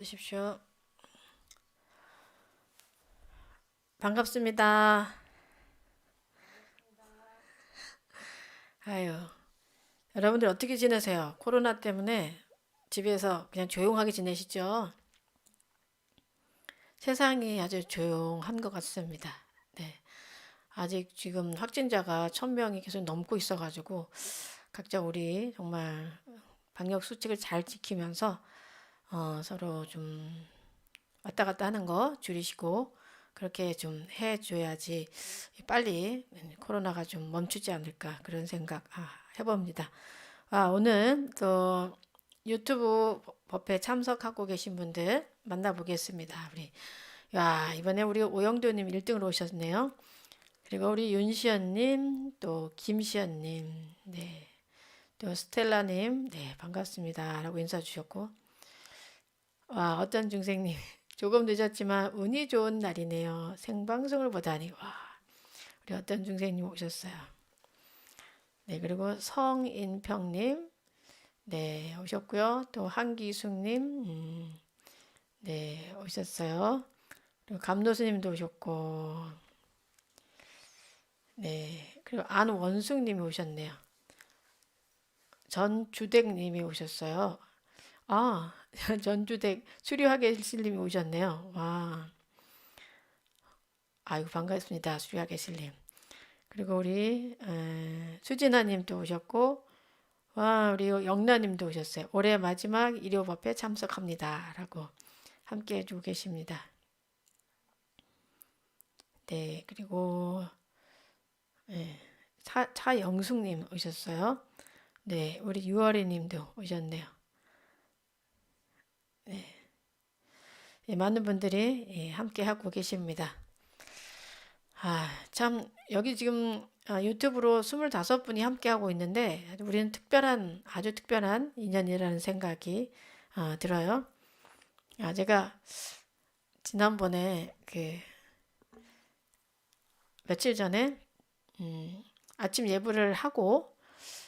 주십시오. 반갑습니다. 아유, 여러분들 어떻게 지내세요? 코로나 때문에 집에서 그냥 조용하게 지내시죠? 세상이 아주 조용한 것 같습니다. 네. 아직 지금 확진자가 1000명이 계속 넘고 있어가지고 각자 우리 정말 방역 수칙을 잘 지키면서 서로 좀 왔다 갔다 하는 거 줄이시고 그렇게 좀 해줘야지 빨리 코로나가 좀 멈추지 않을까 그런 생각 해봅니다. 오늘 또 유튜브 법회 참석하고 계신 분들 만나보겠습니다. 이번에 우리 오영도님 1등으로 오셨네요. 그리고 우리 윤시연님, 또 김시연님, 네, 또 스텔라님, 네, 반갑습니다. 라고 인사 주셨고, 어떤 중생님, 조금 늦었지만 운이 좋은 날이네요. 생방송을 보다니, 우리 어떤 중생님 오셨어요. 네, 그리고 성인평님, 네, 오셨고요. 또 한기숙님, 네, 오셨어요. 그리고 감노스님도 오셨고, 네, 그리고 안원숙님이 오셨네요. 전주택님이 오셨어요. 아, 전주택 수리하계실님이 오셨네요. 아이고 반갑습니다. 수리하계실님. 그리고 우리 수진아님도 오셨고, 우리 영란님도 오셨어요. 올해 마지막 일요법회 참석합니다라고 함께 해주고 계십니다. 네, 그리고 차영숙님 오셨어요. 네, 우리 유월이님도 오셨네요. 많은 분들이 함께 하고 계십니다. 참 여기 지금 유튜브로 25분이 함께 하고 있는데 우리는 아주 특별한 인연이라는 생각이 들어요. 제가 지난번에 며칠 전에 아침 예불을 하고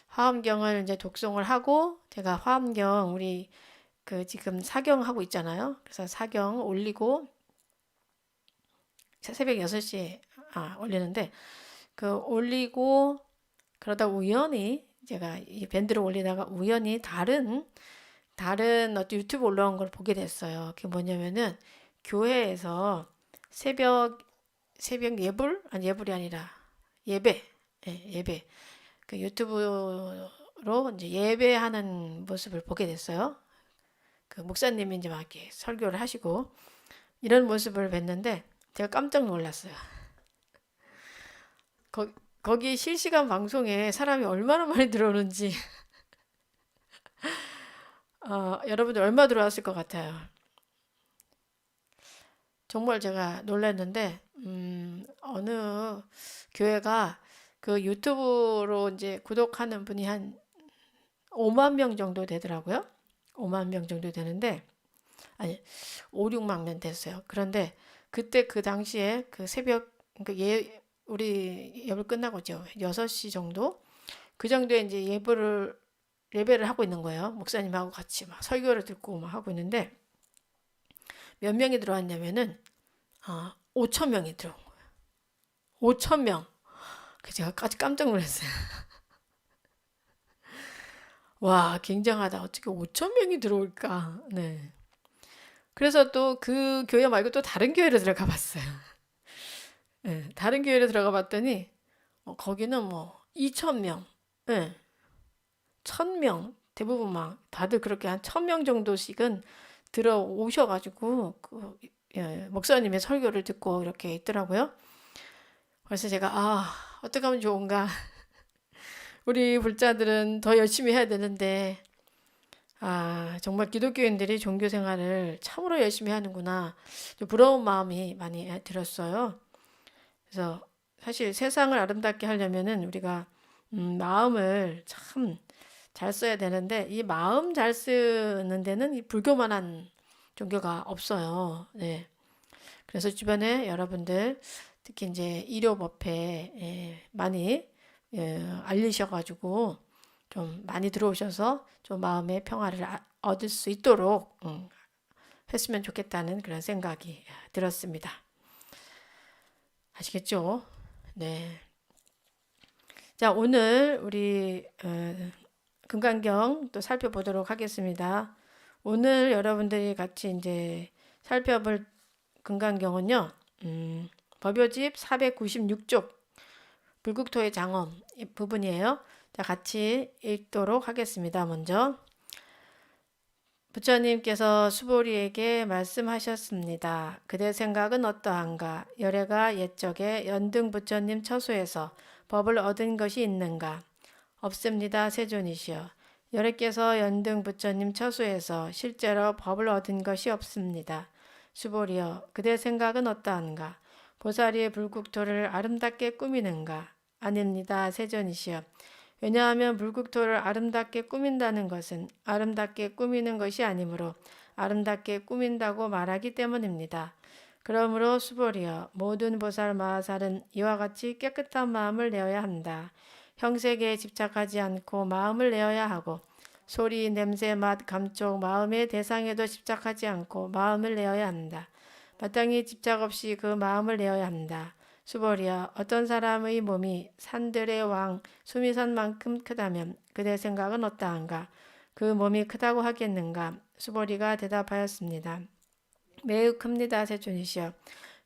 화엄경을 이제 독송을 하고 제가 화엄경 우리 지금 사경 하고 있잖아요. 그래서 사경 올리고 새벽 6시에 올리는데 올리고 그러다 우연히 제가 이 밴드로 올리다가 우연히 다른 어떤 유튜브 올라온 걸 보게 됐어요. 그게 뭐냐면은 교회에서 새벽 예불 아니 예불이 아니라 예배 예배 유튜브로 이제 예배하는 모습을 보게 됐어요. 목사님이 이제 막 이렇게 설교를 하시고 이런 모습을 뵀는데 제가 깜짝 놀랐어요. 거기 실시간 방송에 사람이 얼마나 많이 들어오는지 여러분들 얼마 들어왔을 것 같아요. 정말 제가 놀랐는데 어느 교회가 유튜브로 이제 구독하는 분이 한 5만 명 정도 되더라고요. 5만 명 정도 되는데 아니 5, 6만 명 됐어요. 그런데 그때 그 당시에 새벽 우리 예불 끝나고죠. 6시 정도 그 정도에 이제 예배를 하고 있는 거예요. 목사님하고 같이 막 설교를 듣고 막 하고 있는데 몇 명이 들어왔냐면은 5천 명이 들어온 거예요. 5천 명. 제가 깜짝 놀랐어요. 와, 굉장하다. 어떻게 5천 명이 들어올까? 네. 그래서 또 그 교회 말고 또 다른 교회를 들어가 봤어요. 네, 다른 교회를 들어가 봤더니 거기는 뭐 2천 명, 네, 1,000명 대부분 막 다들 그렇게 한 1,000명 정도씩은 들어오셔가지고 목사님의 설교를 듣고 이렇게 있더라고요. 그래서 제가 어떻게 하면 좋은가? 우리 불자들은 더 열심히 해야 되는데 정말 기독교인들이 종교 생활을 참으로 열심히 하는구나. 좀 부러운 마음이 많이 들었어요. 그래서 사실 세상을 아름답게 하려면은 우리가 마음을 참 잘 써야 되는데 이 마음 잘 쓰는 데는 이 불교만한 종교가 없어요. 네. 그래서 주변에 여러분들 특히 이제 일요법회 많이 알리셔가지고 좀 많이 들어오셔서 좀 마음의 평화를 얻을 수 있도록 했으면 좋겠다는 그런 생각이 들었습니다. 아시겠죠? 네. 자, 오늘 우리 금강경 또 살펴보도록 하겠습니다. 오늘 여러분들이 같이 이제 살펴볼 금강경은요, 법요집 496쪽 불국토의 장엄 부분이에요. 자, 같이 읽도록 하겠습니다. 먼저 부처님께서 수보리에게 말씀하셨습니다. 그대 생각은 어떠한가? 열애가 옛적에 연등 부처님 처소에서 법을 얻은 것이 있는가? 없습니다. 세존이시여. 열애께서 연등 부처님 처소에서 실제로 법을 얻은 것이 없습니다. 수보리여, 그대 생각은 어떠한가? 보살이의 불국토를 아름답게 꾸미는가? 아닙니다. 세존이시여. 왜냐하면 불국토를 아름답게 꾸민다는 것은 아름답게 꾸미는 것이 아니므로 아름답게 꾸민다고 말하기 때문입니다. 그러므로 수보리여, 모든 보살 마하살은 이와 같이 깨끗한 마음을 내어야 한다. 형색에 집착하지 않고 마음을 내어야 하고, 소리, 냄새, 맛, 감촉, 마음의 대상에도 집착하지 않고 마음을 내어야 한다. 마땅히 집착 없이 그 마음을 내어야 한다. 수보리여, 어떤 사람의 몸이 산들의 왕 수미산만큼 크다면 그대 생각은 어떠한가? 그 몸이 크다고 하겠는가? 수보리가 대답하였습니다. 매우 큽니다. 세존이시여.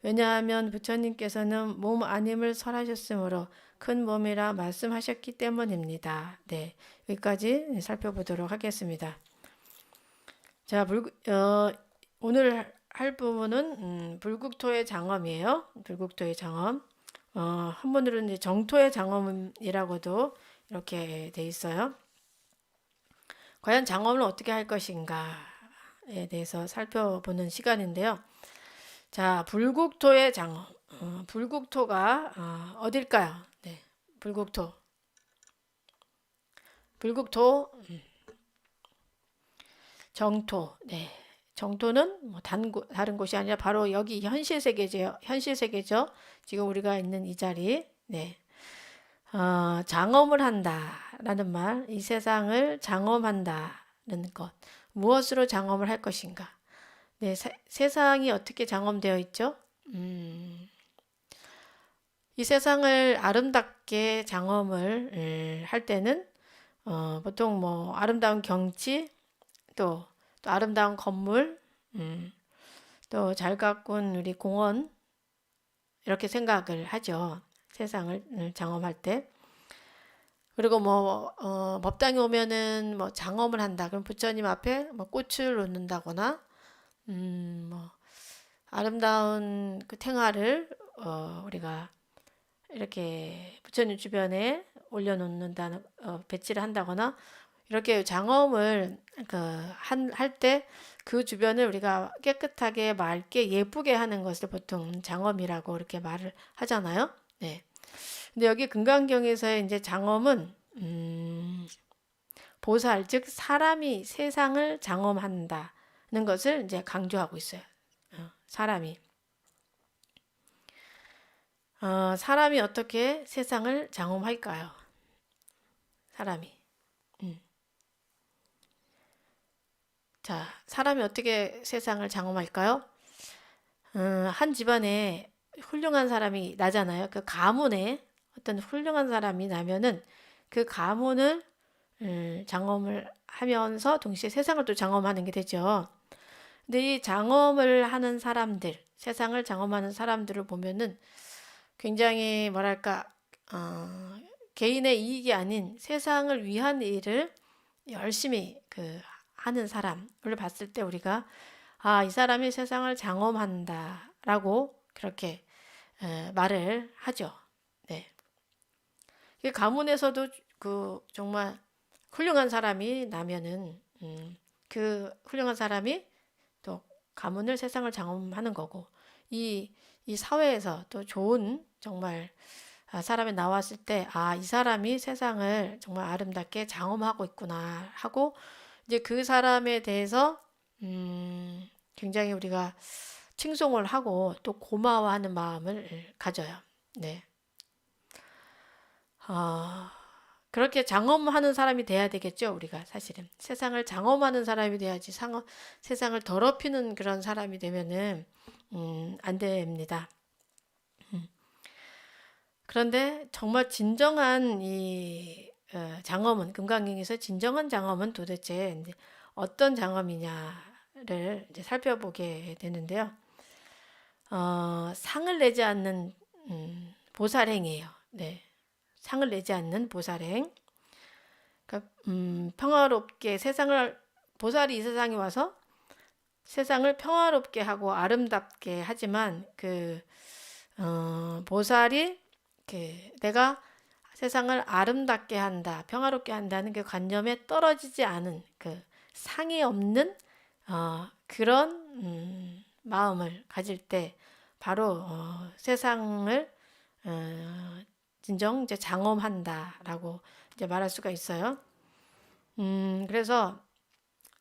왜냐하면 부처님께서는 몸 아님을 설하셨으므로 큰 몸이라 말씀하셨기 때문입니다. 네, 여기까지 살펴보도록 하겠습니다. 자, 오늘 할 부분은 불국토의 장엄이에요. 불국토의 장엄. 한번으로는 이제 정토의 장엄이라고도 이렇게 돼 있어요. 과연 장엄을 어떻게 할 것인가에 대해서 살펴보는 시간인데요. 자, 불국토의 장엄. 불국토가 어딜까요? 네, 불국토. 불국토, 정토. 네. 정토는 뭐 다른 곳이 아니라 바로 여기 현실 세계죠. 현실 세계죠. 지금 우리가 있는 이 자리. 네. 장엄을 한다라는 말, 이 세상을 장엄한다는 것. 무엇으로 장엄을 할 것인가? 네, 세상이 어떻게 장엄되어 있죠? 이 세상을 아름답게 장엄을 할 때는 보통 뭐 아름다운 경치, 또 아름다운 건물, 또 잘 가꾼 우리 공원, 이렇게 생각을 하죠. 세상을 장엄할 때. 그리고 뭐 법당에 오면은 뭐 장엄을 한다. 그럼 부처님 앞에 뭐 꽃을 놓는다거나, 뭐 아름다운 그 탱화를 우리가 이렇게 부처님 주변에 올려놓는다는 배치를 한다거나, 이렇게 장엄을 할 때 그 주변을 우리가 깨끗하게 맑게 예쁘게 하는 것을 보통 장엄이라고 이렇게 말을 하잖아요. 네. 근데 여기 금강경에서의 이제 장엄은 보살, 즉 사람이 세상을 장엄한다는 것을 이제 강조하고 있어요. 사람이 사람이 어떻게 세상을 장엄할까요? 사람이. 자, 사람이 어떻게 세상을 장엄할까요? 한 집안에 훌륭한 사람이 나잖아요. 그 가문에 어떤 훌륭한 사람이 나면은 그 가문을 장엄을 하면서 동시에 세상을 또 장엄하는 게 되죠. 근데 이 장엄을 하는 사람들, 세상을 장엄하는 사람들을 보면은 굉장히 뭐랄까, 개인의 이익이 아닌 세상을 위한 일을 열심히 하는 사람을 봤을 때 우리가 이 사람이 세상을 장엄한다라고 그렇게 말을 하죠. 네. 가문에서도 정말 훌륭한 사람이 나면은 그 훌륭한 사람이 또 가문을 세상을 장엄하는 거고, 이 사회에서 또 좋은 정말 사람이 나왔을 때 이 사람이 세상을 정말 아름답게 장엄하고 있구나 하고, 이제 그 사람에 대해서 굉장히 우리가 칭송을 하고 또 고마워하는 마음을 가져요. 네. 그렇게 장엄하는 사람이 돼야 되겠죠, 우리가 사실은. 세상을 장엄하는 사람이 돼야지 세상을 더럽히는 그런 사람이 되면은 안 됩니다. 그런데 정말 진정한 이 장엄은 금강경에서 진정한 장엄은 도대체 이제 어떤 장엄이냐를 이제 살펴보게 되는데요. 상을 내지 않는 보살행이에요. 네, 상을 내지 않는 보살행. 그러니까 평화롭게 세상을 보살이 이 세상에 와서 세상을 평화롭게 하고 아름답게 하지만 보살이 내가 세상을 아름답게 한다, 평화롭게 한다는 그 관념에 떨어지지 않은 상이 없는 그런 마음을 가질 때 바로 세상을 진정 이제 장엄한다라고 이제 말할 수가 있어요. 그래서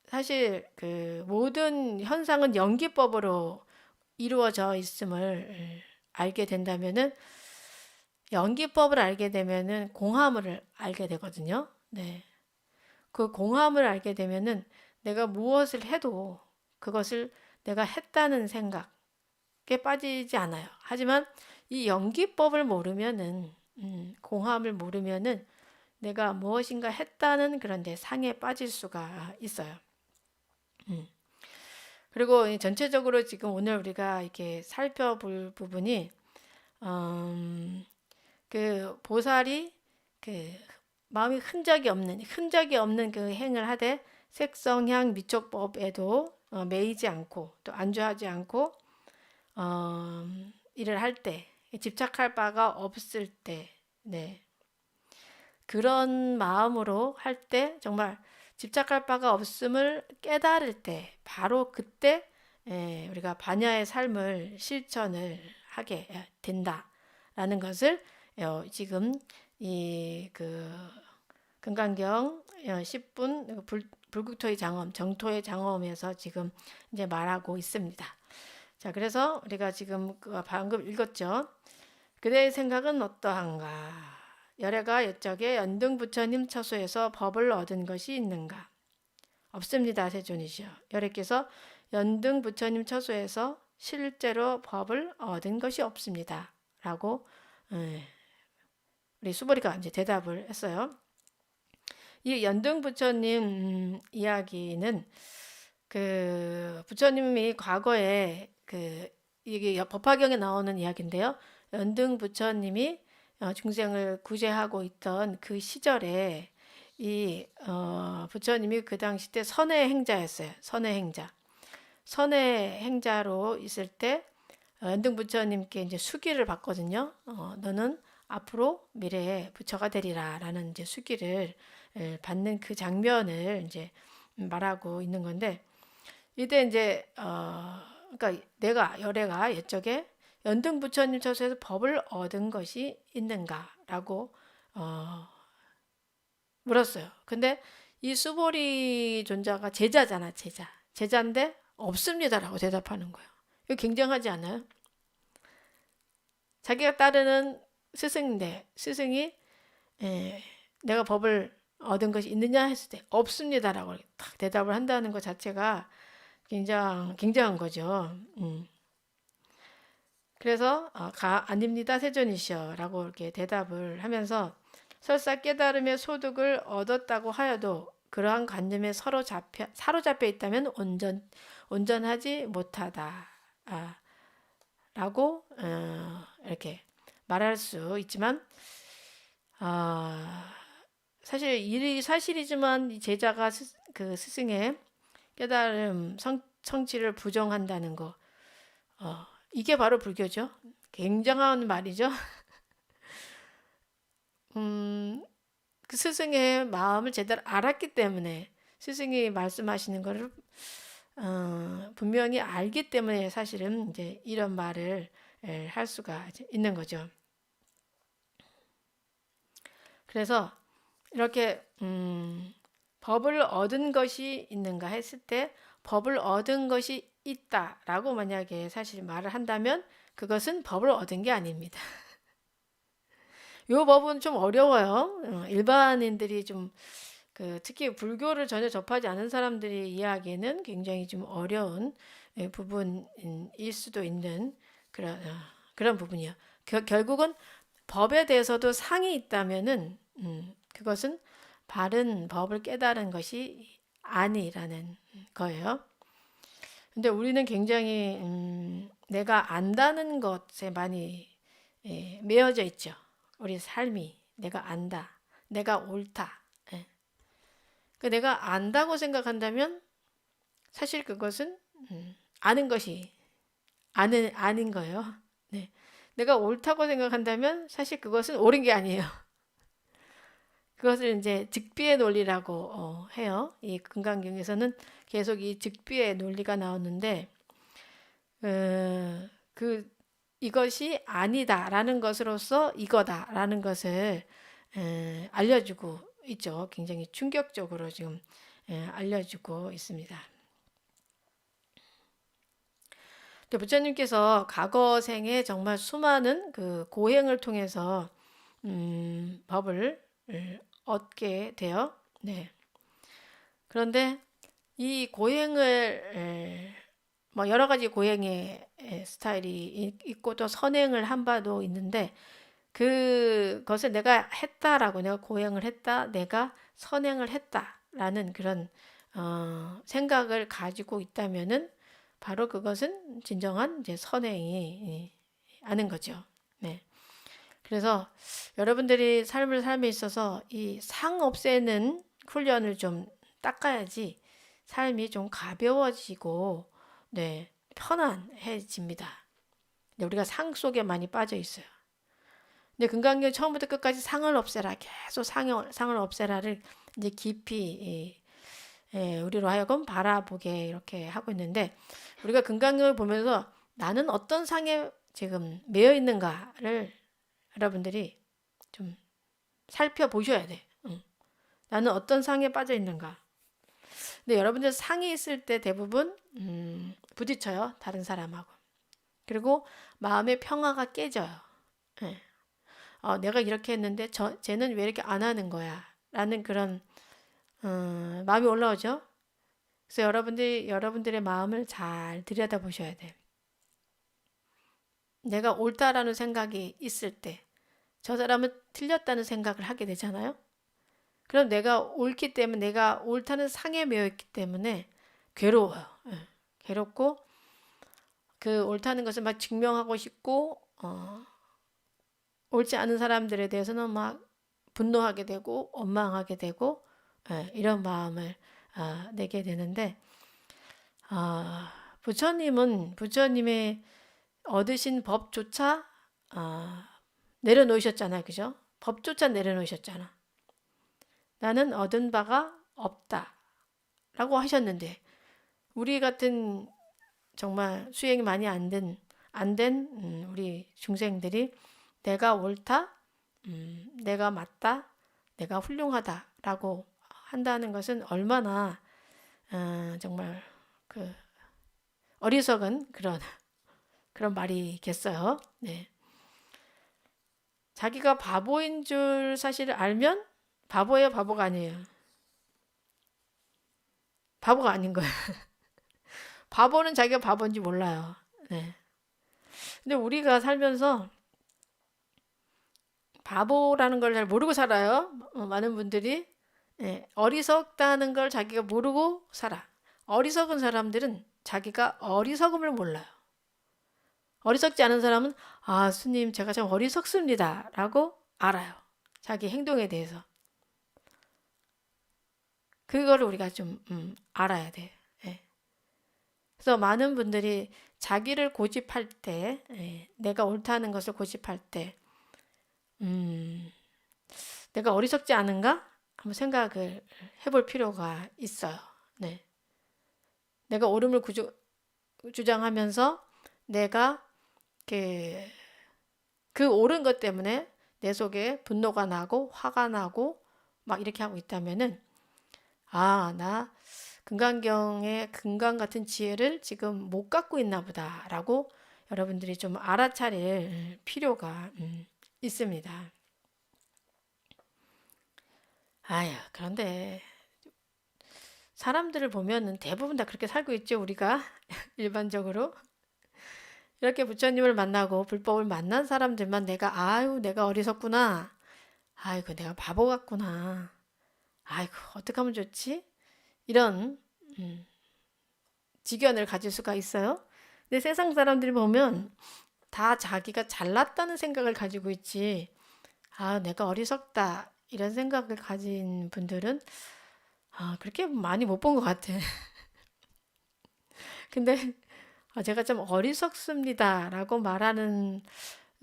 사실 모든 현상은 연기법으로 이루어져 있음을 알게 된다면은 연기법을 알게 되면은 공화물을 알게 되거든요. 네. 그 공함을 알게 되면은 내가 무엇을 해도 그것을 내가 했다는 생각에 빠지지 않아요. 하지만 이 연기법을 모르면은 공함을 모르면은 내가 무엇인가 했다는 그런 데 상에 빠질 수가 있어요. 그리고 전체적으로 지금 오늘 우리가 이렇게 살펴볼 부분이 보살이 마음이 흔적이 없는 그 행을 하되 색성향 미촉법에도 매이지 않고 또 안주하지 않고 일을 할 때 집착할 바가 없을 때 네. 그런 마음으로 할 때 정말 집착할 바가 없음을 깨달을 때 바로 그때 우리가 반야의 삶을 실천을 하게 된다라는 것을 지금 이 금강경 10분 불국토의 장엄, 정토의 장엄에서 지금 이제 말하고 있습니다. 자, 그래서 우리가 지금 방금 읽었죠. 그대의 생각은 어떠한가? 열애가 옛적에 연등부처님 처소에서 법을 얻은 것이 있는가? 없습니다. 세존이시여. 열애께서 연등부처님 처소에서 실제로 법을 얻은 것이 없습니다. 라고 우리 수보리가 이제 대답을 했어요. 이 연등부처님 이야기는 부처님이 과거에 이게 법화경에 나오는 이야기인데요. 연등부처님이 중생을 구제하고 있던 그 시절에 이 부처님이 그 당시 때 선의 행자였어요. 선의 행자. 선의 행자로 있을 때 연등 부처님께 이제 수기를 받거든요. 너는 앞으로 미래에 부처가 되리라라는 이제 수기를 받는 그 장면을 이제 말하고 있는 건데 이때 이제 그러니까 열애가 옛적에 연등 부처님 처소에서 법을 얻은 것이 있는가라고 물었어요. 근데 이 수보리 존자가 제자잖아, 제자인데 없습니다라고 대답하는 거예요. 이거 굉장하지 않아요? 자기가 따르는 스승인데 스승이 내가 법을 얻은 것이 있느냐 했을 때 없습니다라고 딱 대답을 한다는 것 자체가 굉장한 거죠. 그래서 아닙니다 세존이시여라고 이렇게 대답을 하면서 설사 깨달음의 소득을 얻었다고 하여도 그러한 관념에 사로잡혀 있다면 온전하지 못하다 라고 이렇게 말할 수 있지만 사실 일이 사실이지만 제자가 그 스승의 깨달음 성취를 부정한다는 거 이게 바로 불교죠. 굉장한 말이죠. 그 스승의 마음을 제대로 알았기 때문에 스승이 말씀하시는 것을 분명히 알기 때문에 사실은 이제 이런 말을 할 수가 있는 거죠. 그래서 이렇게 법을 얻은 것이 있는가 했을 때 법을 얻은 것이 있다라고 만약에 사실 말을 한다면 그것은 법을 얻은 게 아닙니다. 요 법은 좀 어려워요. 일반인들이 좀 특히 불교를 전혀 접하지 않은 사람들이 이해하기에는 굉장히 좀 어려운 부분일 수도 있는 그런 부분이요. 결국은 법에 대해서도 상이 있다면은 그것은 바른 법을 깨달은 것이 아니라는 거예요. 근데 우리는 굉장히 내가 안다는 것에 많이 매여져 있죠. 우리 삶이 내가 안다, 내가 옳다. 예. 내가 안다고 생각한다면 사실 그것은 아는 것이 아닌 거예요. 네. 내가 옳다고 생각한다면 사실 그것은 옳은 게 아니에요. 그것을 이제 즉비의 논리라고 해요. 이 금강경에서는 계속 이 즉비의 논리가 나오는데 이것이 아니다라는 것으로서 이거다라는 것을 알려주고 있죠. 굉장히 충격적으로 지금 알려주고 있습니다. 부처님께서 과거 생에 정말 수많은 그 고행을 통해서 법을 얻게 돼요. 네. 그런데 이 고행을 뭐 여러 가지 고행의 스타일이 있고 또 선행을 한 바도 있는데 그것을 내가 했다라고 내가 고행을 했다, 내가 선행을 했다라는 그런 생각을 가지고 있다면은 바로 그것은 진정한 이제 선행이 아는 거죠. 네. 그래서 여러분들이 삶을 삶에 있어서 이 상 없애는 훈련을 좀 닦아야지 삶이 좀 가벼워지고 네, 편안해집니다. 근데 우리가 상 속에 많이 빠져 있어요. 근데 금강경 처음부터 끝까지 상을 없애라, 계속 상을 없애라를 이제 깊이 우리로 하여금 바라보게 이렇게 하고 있는데 우리가 금강경을 보면서 나는 어떤 상에 지금 매여 있는가를 여러분들이 좀 살펴보셔야 돼. 나는 어떤 상에 빠져 있는가. 근데 여러분들 상이 있을 때 대부분 부딪혀요. 다른 사람하고. 그리고 마음의 평화가 깨져요. 네. 내가 이렇게 했는데 쟤는 왜 이렇게 안 하는 거야? 라는 그런 마음이 올라오죠. 그래서 여러분들의 마음을 잘 들여다보셔야 돼. 내가 옳다라는 생각이 있을 때 저 사람은 틀렸다는 생각을 하게 되잖아요. 그럼 내가 옳기 때문에 내가 옳다는 상에 매여 있기 때문에 괴로워요. 괴롭고 그 옳다는 것을 막 증명하고 싶고 옳지 않은 사람들에 대해서는 막 분노하게 되고 원망하게 되고 이런 마음을 내게 되는데 부처님의 얻으신 법조차 내려놓으셨잖아요. 그죠? 법조차 내려놓으셨잖아. 나는 얻은 바가 없다 라고 하셨는데 우리 같은 정말 수행이 많이 안 된 우리 중생들이 내가 옳다, 내가 맞다, 내가 훌륭하다라고 한다는 것은 얼마나 정말 그 어리석은 그런 말이겠어요. 네. 자기가 바보인 줄 사실을 알면 바보예요, 바보가 아니에요. 바보가 아닌 거예요. 바보는 자기가 바보인지 몰라요. 네. 근데 우리가 살면서 바보라는 걸 잘 모르고 살아요. 많은 분들이 어리석다는 걸 자기가 모르고 살아. 어리석은 사람들은 자기가 어리석음을 몰라요. 어리석지 않은 사람은 스님 제가 참 어리석습니다 라고 알아요. 자기 행동에 대해서. 그거를 우리가 좀 알아야 돼. 그래서 많은 분들이 자기를 고집할 때 내가 옳다는 것을 고집할 때 내가 어리석지 않은가? 한번 생각을 해볼 필요가 있어요. 네. 내가 옳음을 주장하면서 내가 그 옳은 것 때문에 내 속에 분노가 나고 화가 나고 막 이렇게 하고 있다면은 나 금강경의 금강 같은 지혜를 지금 못 갖고 있나 보다라고 여러분들이 좀 알아차릴 필요가 있습니다. 아유, 그런데 사람들을 보면은 대부분 다 그렇게 살고 있죠, 우리가. 일반적으로. 이렇게 부처님을 만나고 불법을 만난 사람들만 내가 어리석구나. 아이고, 내가 바보 같구나. 아이고, 어떻게 하면 좋지? 이런 직견을 가질 수가 있어요. 근데 세상 사람들이 보면 다 자기가 잘났다는 생각을 가지고 있지. 아, 내가 어리석다. 이런 생각을 가진 분들은 그렇게 많이 못 본 것 같아. 근데 제가 좀 어리석습니다라고 말하는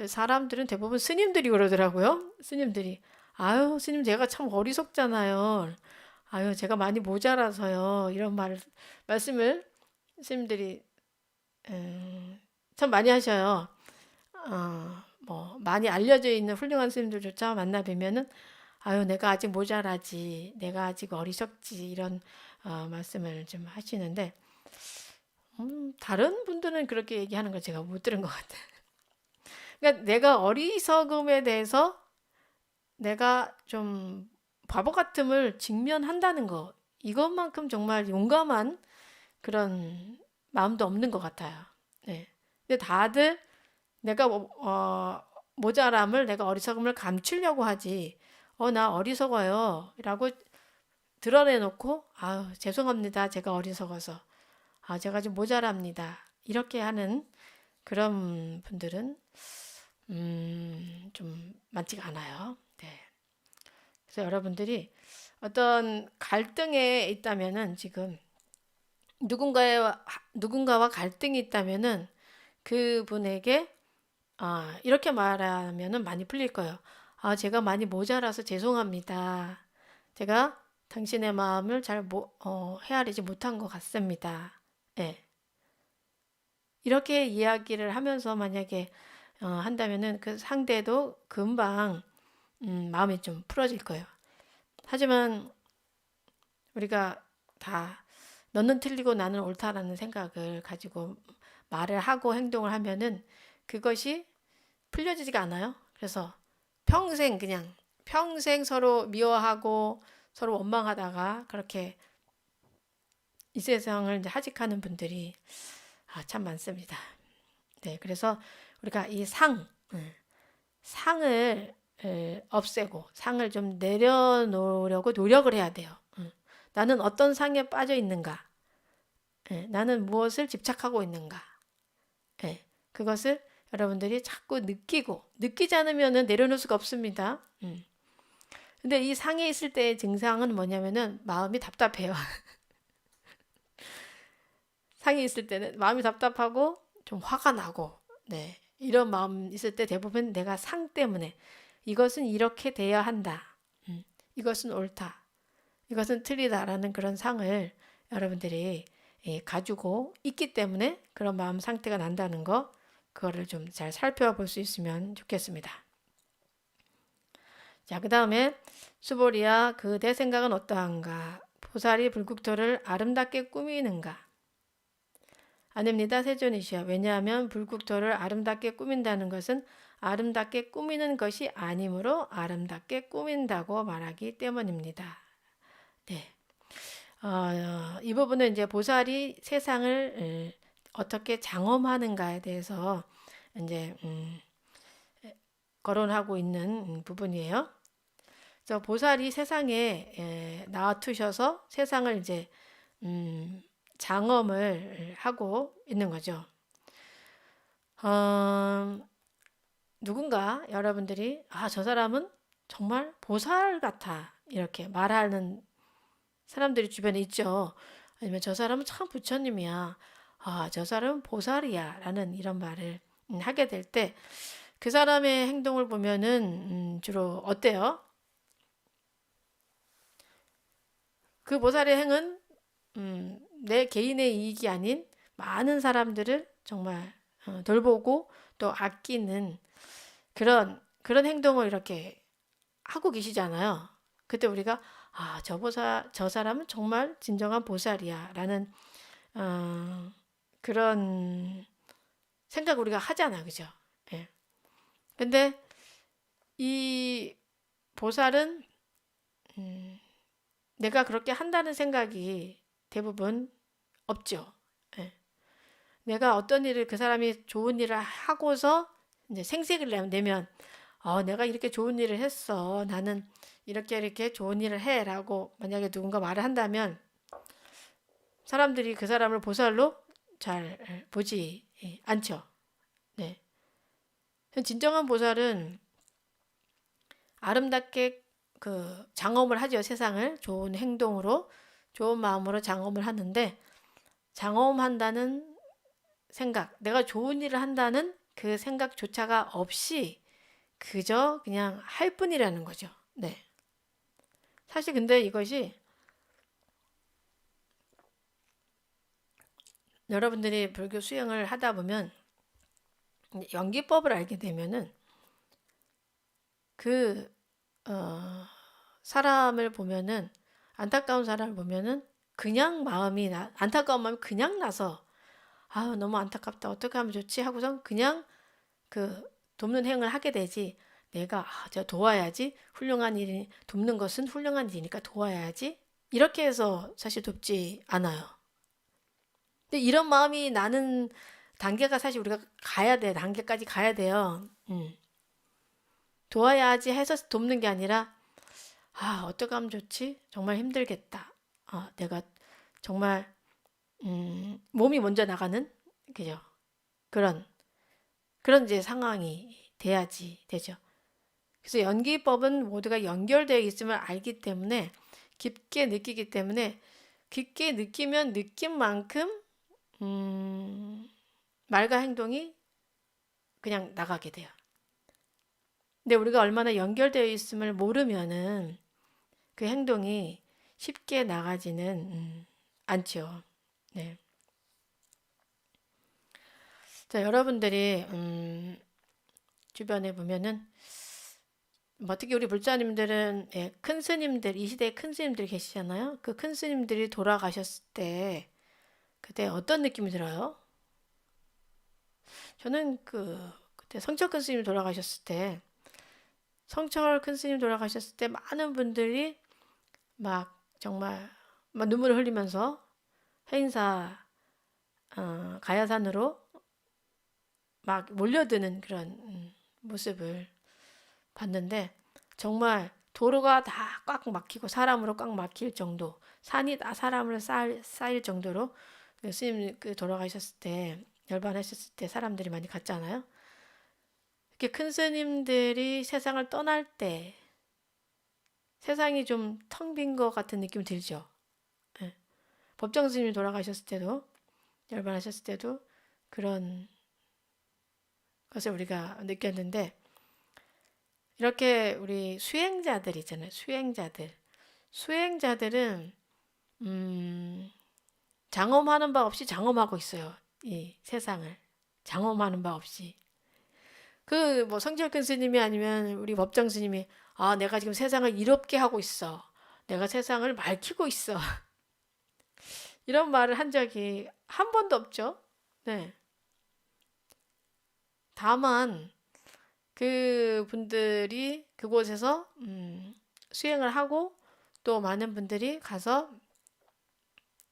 사람들은 대부분 스님들이 그러더라고요. 스님들이. 아유, 스님 제가 참 어리석잖아요. 아유, 제가 많이 모자라서요. 이런 말씀을 스님들이 참 많이 하셔요. 뭐 많이 알려져 있는 훌륭한 스님들조차 만나 뵈면은 아유, 내가 아직 모자라지, 내가 아직 어리석지 이런 말씀을 좀 하시는데 다른 분들은 그렇게 얘기하는 걸 제가 못 들은 것 같아요. 그러니까 내가 어리석음에 대해서 내가 좀 바보 같음을 직면한다는 거 이것만큼 정말 용감한 그런 마음도 없는 것 같아요. 네. 근데 다들 내가 모자람을 내가 어리석음을 감추려고 하지. 나 어리석어요. 라고 드러내놓고 죄송합니다. 제가 어리석어서. 제가 좀 모자랍니다. 이렇게 하는 그런 분들은 좀 많지가 않아요. 네. 그래서 여러분들이 어떤 갈등에 있다면은 지금 누군가와 갈등이 있다면은 그분에게 이렇게 말하면은 많이 풀릴 거예요. 제가 많이 모자라서 죄송합니다. 제가 당신의 마음을 잘 헤아리지 못한 것 같습니다. 예. 이렇게 이야기를 하면서 만약에 한다면은 그 상대도 금방 마음이 좀 풀어질 거예요. 하지만 우리가 다 너는 틀리고 나는 옳다라는 생각을 가지고 말을 하고 행동을 하면은 그것이 풀려지지가 않아요. 그래서 평생 서로 미워하고 서로 원망하다가 그렇게 이 세상을 이제 하직하는 분들이 참 많습니다. 네, 그래서 우리가 이 상을 없애고 상을 좀 내려놓으려고 노력을 해야 돼요. 나는 어떤 상에 빠져 있는가? 나는 무엇을 집착하고 있는가? 그것을 여러분들이 자꾸 느끼지 않으면 내려놓을 수가 없습니다. 근데 이 상에 있을 때의 증상은 뭐냐면은 마음이 답답해요. 상에 있을 때는 마음이 답답하고 좀 화가 나고, 네. 이런 마음 있을 때 대부분 내가 상 때문에 이것은 이렇게 돼야 한다. 이것은 옳다. 이것은 틀리다라는 그런 상을 여러분들이 가지고 있기 때문에 그런 마음 상태가 난다는 거, 그거를 좀 잘 살펴볼 수 있으면 좋겠습니다. 자, 그 다음에 수보리야, 그 내 생각은 어떠한가? 보살이 불국토를 아름답게 꾸미는가? 아닙니다, 세존이시여. 왜냐하면 불국토를 아름답게 꾸민다는 것은 아름답게 꾸미는 것이 아니므로 아름답게 꾸민다고 말하기 때문입니다. 네. 이 부분은 이제 보살이 세상을 어떻게 장엄하는가에 대해서 이제 거론하고 있는 부분이에요. 그래서 보살이 세상에 나와투셔서 세상을 이제 장엄을 하고 있는 거죠. 누군가 여러분들이 저 사람은 정말 보살 같아 이렇게 말하는 사람들이 주변에 있죠. 아니면 저 사람은 참 부처님이야. 저 사람은 보살이야. 라는 이런 말을 하게 될 때 그 사람의 행동을 보면은 주로 어때요? 그 보살의 행은 내 개인의 이익이 아닌 많은 사람들을 정말 돌보고 또 아끼는 그런 행동을 이렇게 하고 계시잖아요. 그때 우리가 저 사람은 정말 진정한 보살이야 라는 그런 생각 우리가 하잖아, 그죠? 예. 근데 이 보살은 내가 그렇게 한다는 생각이 대부분 없죠. 예. 내가 어떤 일을 그 사람이 좋은 일을 하고서 이제 생색을 내면 내가 이렇게 좋은 일을 했어. 나는 이렇게 이렇게 좋은 일을 해라고 만약에 누군가 말을 한다면 사람들이 그 사람을 보살로 잘 보지 않죠. 네. 진정한 보살은 아름답게 그 장엄을 하죠. 세상을 좋은 행동으로 좋은 마음으로 장엄을 하는데 장엄한다는 생각, 내가 좋은 일을 한다는 그 생각조차가 없이 그저 그냥 할 뿐이라는 거죠. 네. 사실 근데 이것이 여러분들이 불교 수행을 하다 보면 연기법을 알게 되면은 그 사람을 보면은 안타까운 사람을 보면은 그냥 안타까운 마음이 그냥 나서 너무 안타깝다 어떻게 하면 좋지 하고선 그냥 그 돕는 행을 하게 되지 내가 저 도와야지 훌륭한 일이 돕는 것은 훌륭한 일이니까 도와야지 이렇게 해서 사실 돕지 않아요. 근데 이런 마음이 나는 단계가 사실 우리가 가야 돼. 단계까지 가야 돼요. 도와야지 해서 돕는 게 아니라 어떻게 하면 좋지? 정말 힘들겠다. 내가 정말 몸이 먼저 나가는 그죠? 그런 이제 상황이 돼야지 되죠. 그래서 연기법은 모두가 연결되어 있음을 알기 때문에 깊게 느끼기 때문에 깊게 느끼면 느낀 만큼 말과 행동이 그냥 나가게 돼요. 근데 우리가 얼마나 연결되어 있음을 모르면은 그 행동이 쉽게 나가지는 않죠. 네. 자, 여러분들이 주변에 보면은 특히 우리 불자님들은 큰 스님들 이 시대에 큰 스님들이 계시잖아요. 그 큰 스님들이 돌아가셨을 때 그때 어떤 느낌이 들어요? 저는 그때 성철 큰 스님 돌아가셨을 때 성철 큰 스님 돌아가셨을 때 많은 분들이 막 정말 막 눈물을 흘리면서 해인사 가야산으로 막 몰려드는 그런 모습을 봤는데 정말 도로가 다 꽉 막히고 사람으로 꽉 막힐 정도 산이 다 사람으로 쌓일 정도로 스님 돌아가셨을 때 열반하셨을 때 사람들이 많이 갔잖아요. 이렇게 큰 스님들이 세상을 떠날 때 세상이 좀 텅 빈 것 같은 느낌 들죠. 예. 법정 스님이 돌아가셨을 때도 열반하셨을 때도 그런 것을 우리가 느꼈는데 이렇게 우리 수행자들 있잖아요. 수행자들은 장엄하는 바 없이 장엄하고 있어요. 이 세상을 장엄하는 바 없이. 뭐 성철근 스님이 아니면 우리 법정 스님이 내가 지금 세상을 이롭게 하고 있어. 내가 세상을 밝히고 있어. 이런 말을 한 적이 한 번도 없죠. 네. 다만 그 분들이 그곳에서 수행을 하고 또 많은 분들이 가서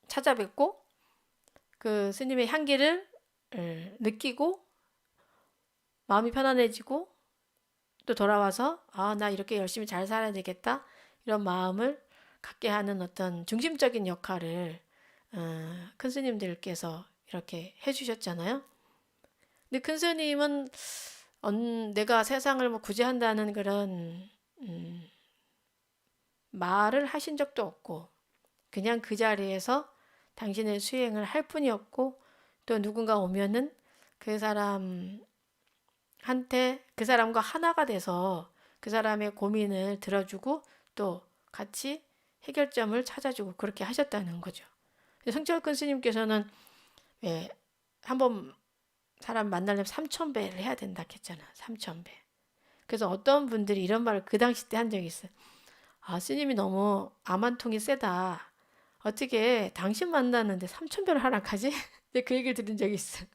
찾아뵙고 그 스님의 향기를 느끼고 마음이 편안해지고 또 돌아와서 나 이렇게 열심히 잘 살아야 되겠다 이런 마음을 갖게 하는 어떤 중심적인 역할을 큰 스님들께서 이렇게 해주셨잖아요. 근데 큰 스님은 내가 세상을 뭐 구제한다는 그런 말을 하신 적도 없고 그냥 그 자리에서 당신의 수행을 할 뿐이었고 또 누군가 오면은 그 사람한테 그 사람과 하나가 돼서 그 사람의 고민을 들어주고 또 같이 해결점을 찾아주고 그렇게 하셨다는 거죠. 성철근 스님께서는 한번 사람 만나려면 3,000배를 해야 된다 했잖아. 3,000배. 그래서 어떤 분들이 이런 말을 그 당시 때 한 적이 있어요. 스님이 너무 암한통이 세다. 어떻게 당신 만나는데 3,000배를 하락하지? 그 얘기를 들은 적이 있어요.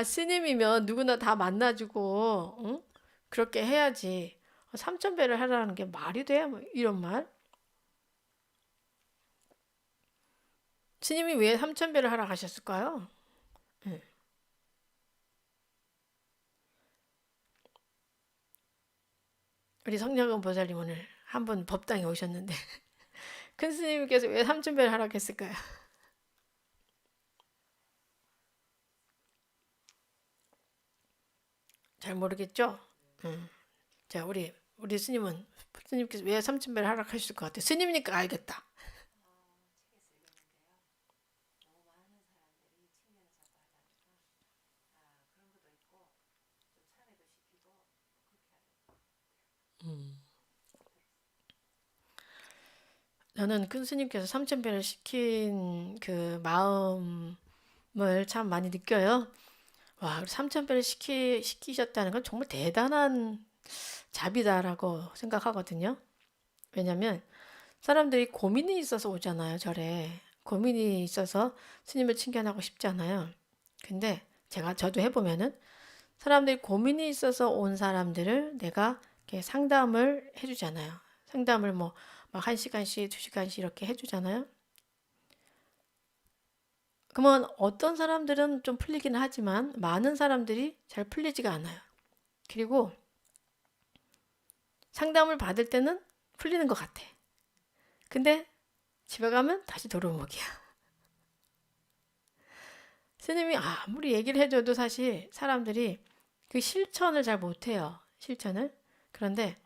스님이면 누구나 다 만나주고 응? 그렇게 해야지. 3,000배를 하라는 게 말이 돼? 뭐 이런 말. 스님이 왜 3,000배를 하라 하셨을까요? 예. 우리 성령은 보살님 오늘 한 번 법당에 오셨는데 큰 스님께서 왜 3,000배를 하라 했을까요? 잘 모르겠죠? 자, 우리 스님께서 왜 3,000배를 하라 하실 것 같아요? 스님이니까 알겠다. 저는 큰 스님께서 3,000배를 시킨 그 마음을 참 많이 느껴요. 와, 3,000배를 시키셨다는 건 정말 대단한 자비다라고 생각하거든요. 왜냐면 사람들이 고민이 있어서 오잖아요, 절에. 고민이 있어서 스님을 칭견하고 싶잖아요. 근데 저도 해보면은 사람들이 고민이 있어서 온 사람들을 내가 이렇게 상담을 해주잖아요. 상담을 뭐 막 1시간씩, 2시간씩 이렇게 해주잖아요. 그러면 어떤 사람들은 좀 풀리기는 하지만 많은 사람들이 잘 풀리지가 않아요. 그리고 상담을 받을 때는 풀리는 것 같아. 근데 집에 가면 다시 도루묵이야. 스님이 아무리 얘기를 해줘도 사실 사람들이 그 실천을 잘 못해요. 실천을. 그런데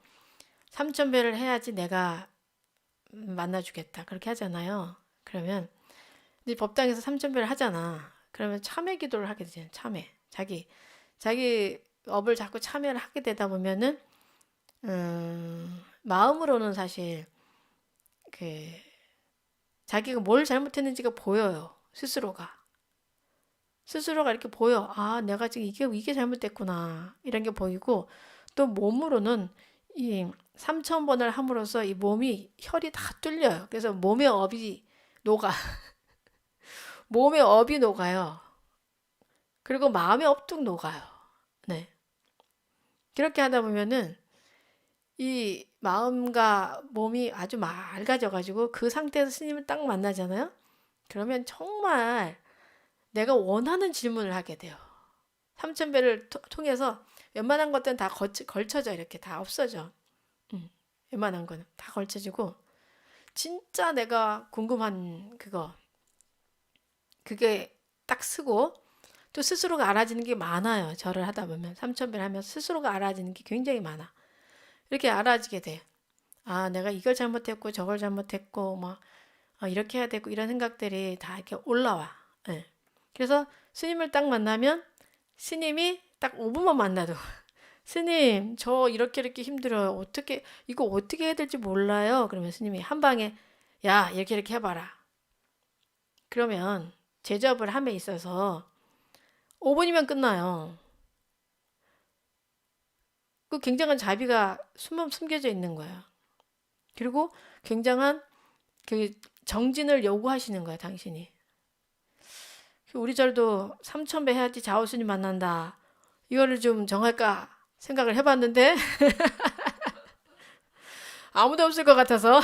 3,000배를 해야지 내가 만나주겠다. 그렇게 하잖아요. 그러면 이제 법당에서 3,000배를 하잖아. 그러면 참회 기도를 하게 되잖아요. 참회. 자기 업을 자꾸 참회를 하게 되다 보면은 마음으로는 사실 그 자기가 뭘 잘못했는지가 보여요. 스스로가 이렇게 보여. 아, 내가 지금 이게 잘못됐구나. 이런 게 보이고 또 몸으로는 이 3,000번을 함으로써 이 몸이 혈이 다 뚫려요. 그래서 몸의 업이 녹아. 몸의 업이 녹아요. 그리고 마음의 업도 녹아요. 네. 그렇게 하다 보면은 이 마음과 몸이 아주 맑아져가지고 그 상태에서 스님을 딱 만나잖아요. 그러면 정말 내가 원하는 질문을 하게 돼요. 3,000배를 통해서 웬만한 것들은 다 걸쳐져 이렇게 다 없어져. 웬만한 거는 다 걸쳐지고 진짜 내가 궁금한 그게 딱 쓰고 또 스스로가 알아지는 게 많아요. 절을 하다 보면 3,000배를 하면 스스로가 알아지는 게 굉장히 많아. 이렇게 알아지게 돼. 아, 내가 이걸 잘못했고 저걸 잘못했고 막 이렇게 해야 되고 이런 생각들이 다 이렇게 올라와. 예. 그래서 스님을 딱 만나면 스님이 딱 5분만 만나도 스님 저 이렇게 힘들어요. 이거 어떻게 해야 될지 몰라요. 그러면 스님이 한 방에 야 이렇게 해봐라. 그러면 제접을 함에 있어서 5분이면 끝나요. 그 굉장한 자비가 숨겨져 있는 거예요. 그리고 굉장한 그 정진을 요구하시는 거야, 당신이. 우리 절도 3,000배 해야지 좌우스님 만난다. 이거를 좀 정할까 생각을 해봤는데 아무도 없을 것 같아서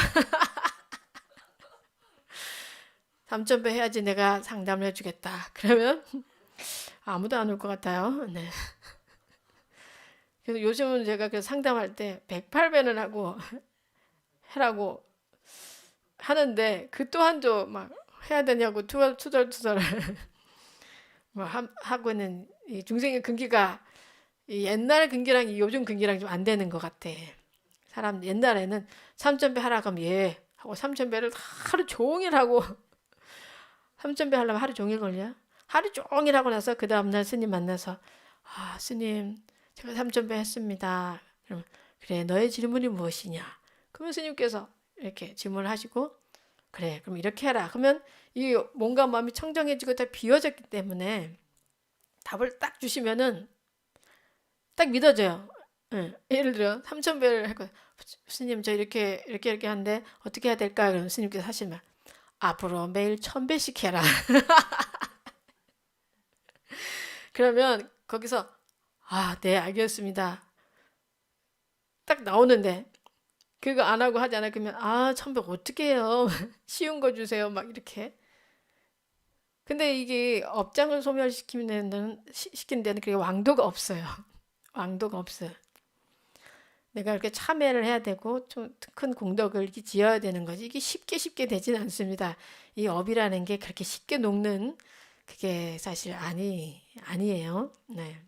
3,000배 해야지 내가 상담을 해주겠다. 그러면 아무도 안 올 것 같아요. 네. 그래서 요즘은 제가 그 상담할 때 108배는 하고 해라고 하는데 그 또한도 막 해야 되냐고 투덜투덜 뭐 하고는 이 중생의 근기가 이 옛날 근기랑 이 요즘 근기랑 좀 안 되는 것 같아. 사람 옛날에는 3,000배 하라 그러면 예 하고 3,000배를 하루 종일 하고 3,000배 하려면 하루 종일 걸려. 하루 종일 하고 나서 그 다음날 스님 만나서 아 스님 제가 3,000배 했습니다. 그럼 그래 너의 질문이 무엇이냐? 그러면 스님께서 이렇게 질문을 하시고 그래 그럼 이렇게 해라. 그러면 이 몸과 마음이 청정해지고 다 비워졌기 때문에 답을 딱 주시면은 딱 믿어져요. 예. 예를 들어 3,000배를 할 거예요. 스님 저 이렇게 하는데 어떻게 해야 될까요? 그러면 스님께서 하시면 앞으로 매일 1,000배씩 해라. 그러면 거기서 아, 네, 알겠습니다. 딱 나오는데 그거 안 하고 하잖아요. 그러면 아, 천백 어떻게 해요? 쉬운 거 주세요. 막 이렇게. 근데 이게 업장을 소멸시키는 데는 시키는 데는 그게 왕도가 없어요. 왕도가 없어요. 내가 이렇게 참여를 해야 되고 좀 큰 공덕을 이렇게 지어야 되는 거지. 이게 쉽게 되지는 않습니다. 이 업이라는 게 그렇게 쉽게 녹는 그게 사실 아니에요. 네.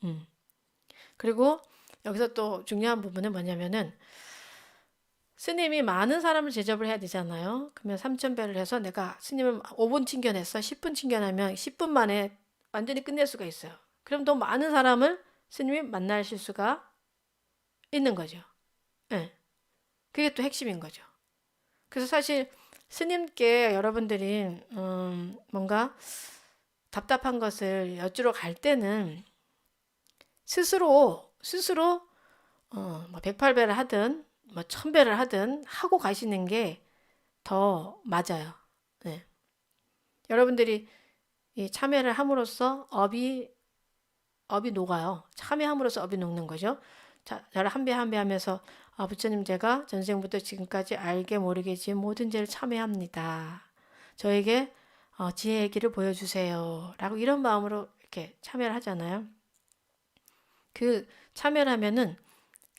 음. 그리고 여기서 또 중요한 부분은 뭐냐면은 스님이 많은 사람을 제접을 해야 되잖아요. 그러면 3,000배를 해서 내가 스님을 5분 칭견했어. 10분 칭견하면 10분 만에 완전히 끝낼 수가 있어요. 그럼 더 많은 사람을 스님이 만나실 수가 있는 거죠. 예. 그게 또 핵심인 거죠. 그래서 사실 스님께 여러분들이 뭔가 답답한 것을 여쭈러 갈 때는 스스로 뭐 108배를 하든 뭐 1000배를 하든 하고 가시는 게 더 맞아요. 네. 여러분들이 이 참여를 함으로써 업이 녹아요. 참여함으로써 업이 녹는 거죠. 자, 저를 한 배 한 배 하면서 아, 부처님 제가 전생부터 지금까지 알게 모르게 지은 모든 죄를 참여합니다. 저에게 지혜의 길을 보여주세요. 라고 이런 마음으로 이렇게 참여를 하잖아요. 그 참여를 하면은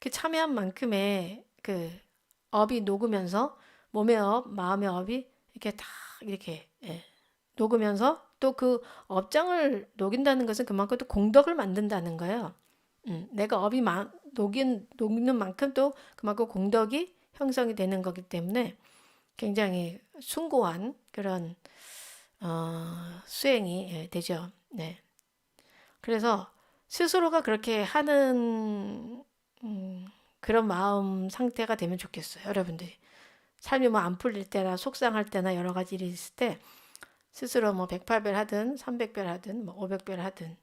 그 참여한 만큼의 그 업이 녹으면서 몸의 업, 마음의 업이 이렇게 다 이렇게 녹으면서 또 그 업장을 녹인다는 것은 그만큼 또 공덕을 만든다는 거예요. 내가 업이 녹는 만큼 또 그만큼 공덕이 형성이 되는 거기 때문에 굉장히 숭고한 그런 수행이 되죠. 네. 그래서 스스로가 그렇게 하는 그런 마음 상태가 되면 좋겠어요. 여러분들이 삶이 뭐 안 풀릴 때나 속상할 때나 여러 가지 일이 있을 때 스스로 뭐 108배를 하든 300배를 하든 뭐 500배를 하든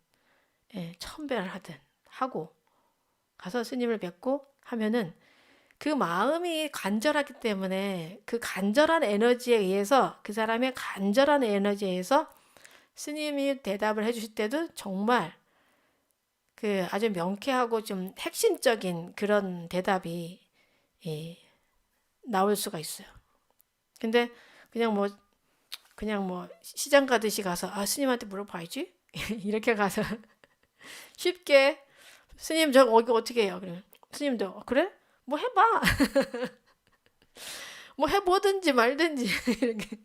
1000배를 하든 하고 가서 스님을 뵙고 하면은 그 마음이 간절하기 때문에 그 간절한 에너지에 의해서 그 사람의 간절한 에너지에 의해서 스님이 대답을 해주실 때도 정말 그 아주 명쾌하고 좀 핵심적인 그런 대답이 예, 나올 수가 있어요. 근데 그냥 뭐 시장 가듯이 가서 아 스님한테 물어봐야지 이렇게 가서 쉽게 스님 저 여기 어떻게 해요? 그러면 스님도 그래? 뭐 해봐. 뭐 해보든지 말든지 이렇게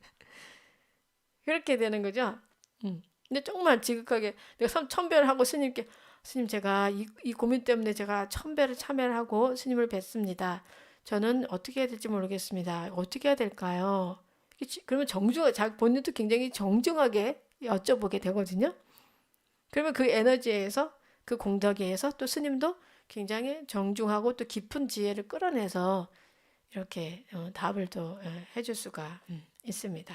그렇게 되는 거죠. 근데 정말 지극하게 내가 3,000배를 하고 스님께 스님 제가 이 고민 때문에 제가 1,000배를 참여를 하고 스님을 뵀습니다. 저는 어떻게 해야 될지 모르겠습니다. 어떻게 해야 될까요? 그러면 본인도 굉장히 정중하게 여쭤보게 되거든요. 그러면 그 에너지에서 그 공덕에 의해서 또 스님도 굉장히 정중하고 또 깊은 지혜를 끌어내서 이렇게 답을 또 해줄 수가 있습니다.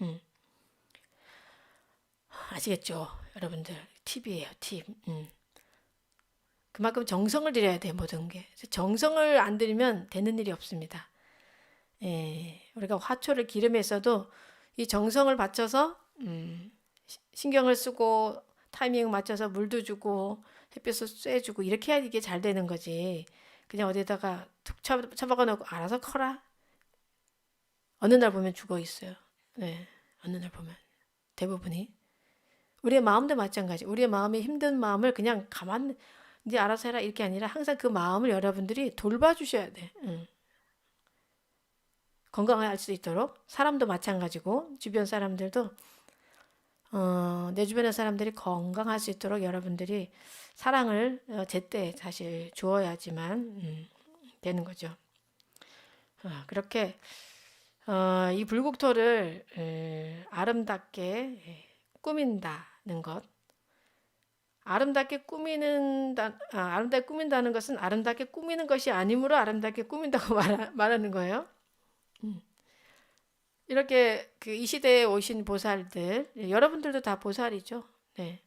음, 아시겠죠? 여러분들 팁이에요, 팁. 그만큼 정성을 들여야 돼 모든 게. 정성을 안 들이면 되는 일이 없습니다. 우리가 화초를 기름에 써도 이 정성을 바쳐서 신경을 쓰고 타이밍 맞춰서 물도 주고 햇빛을 쐬주고 이렇게 해야 이게 잘 되는 거지. 그냥 어디다가 툭 쳐박아 놓고 알아서 커라. 어느 날 보면 죽어 있어요. 네, 어느 날 보면 대부분이 우리의 마음도 마찬가지. 우리의 마음이 힘든 마음을 그냥 이제 알아서 해라 이렇게 아니라 항상 그 마음을 여러분들이 돌봐주셔야 돼. 건강할 수 있도록 사람도 마찬가지고 주변 사람들도 내 주변의 사람들이 건강할 수 있도록 여러분들이 사랑을 제때 사실 주어야지만 되는 거죠. 그렇게 이 불국토를 아름답게 꾸민다는 것. 아름답게 꾸민다는 것은 아름답게 꾸미는 것이 아니므로 아름답게 꾸민다고 말하는 거예요. 이렇게 그 이 시대에 오신 보살들, 여러분들도 다 보살이죠. 네.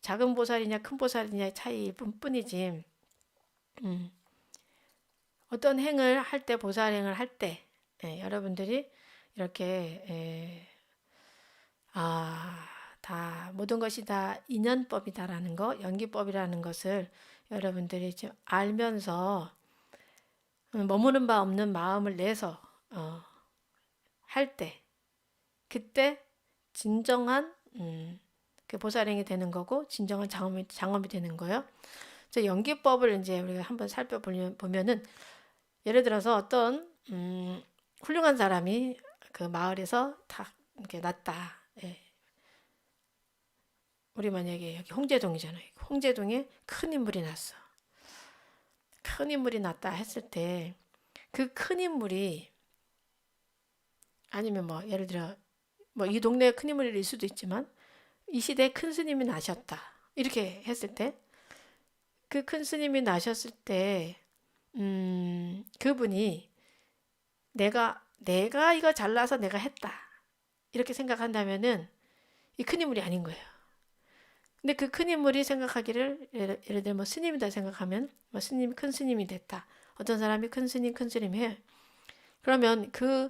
작은 보살이냐 큰 보살이냐의 차이일 뿐이지. 음. 어떤 행을 할 때, 보살 행을 할 때, 여러분들이 이렇게 다 모든 것이 다 인연법이다라는 거, 연기법이라는 것을 여러분들이 좀 알면서 머무는 바 없는 마음을 내서 할 때, 그때 진정한 그 보살행이 되는 거고 진정한 장엄이 되는 거예요. 연기법을 이제 우리가 한번 살펴보면은 예를 들어서 어떤 훌륭한 사람이 그 마을에서 다 이렇게 났다. 예. 우리 만약에 여기 홍제동이잖아요. 홍제동에 큰 인물이 났어. 큰 인물이 났다 했을 때 그 큰 인물이 아니면 뭐 예를 들어 뭐 이 동네에 큰 인물일 수도 있지만 이 시대에 큰 스님이 나셨다. 이렇게 했을 때 그 큰 스님이 나셨을 때 그분이 내가 이거 잘나서 내가 했다. 이렇게 생각한다면은 이 큰 인물이 아닌 거예요. 근데 그 큰 인물이 생각하기를 예를 들어 뭐 스님이다 생각하면 뭐 스님이 큰 스님이 됐다. 어떤 사람이 큰 스님 해. 그러면 그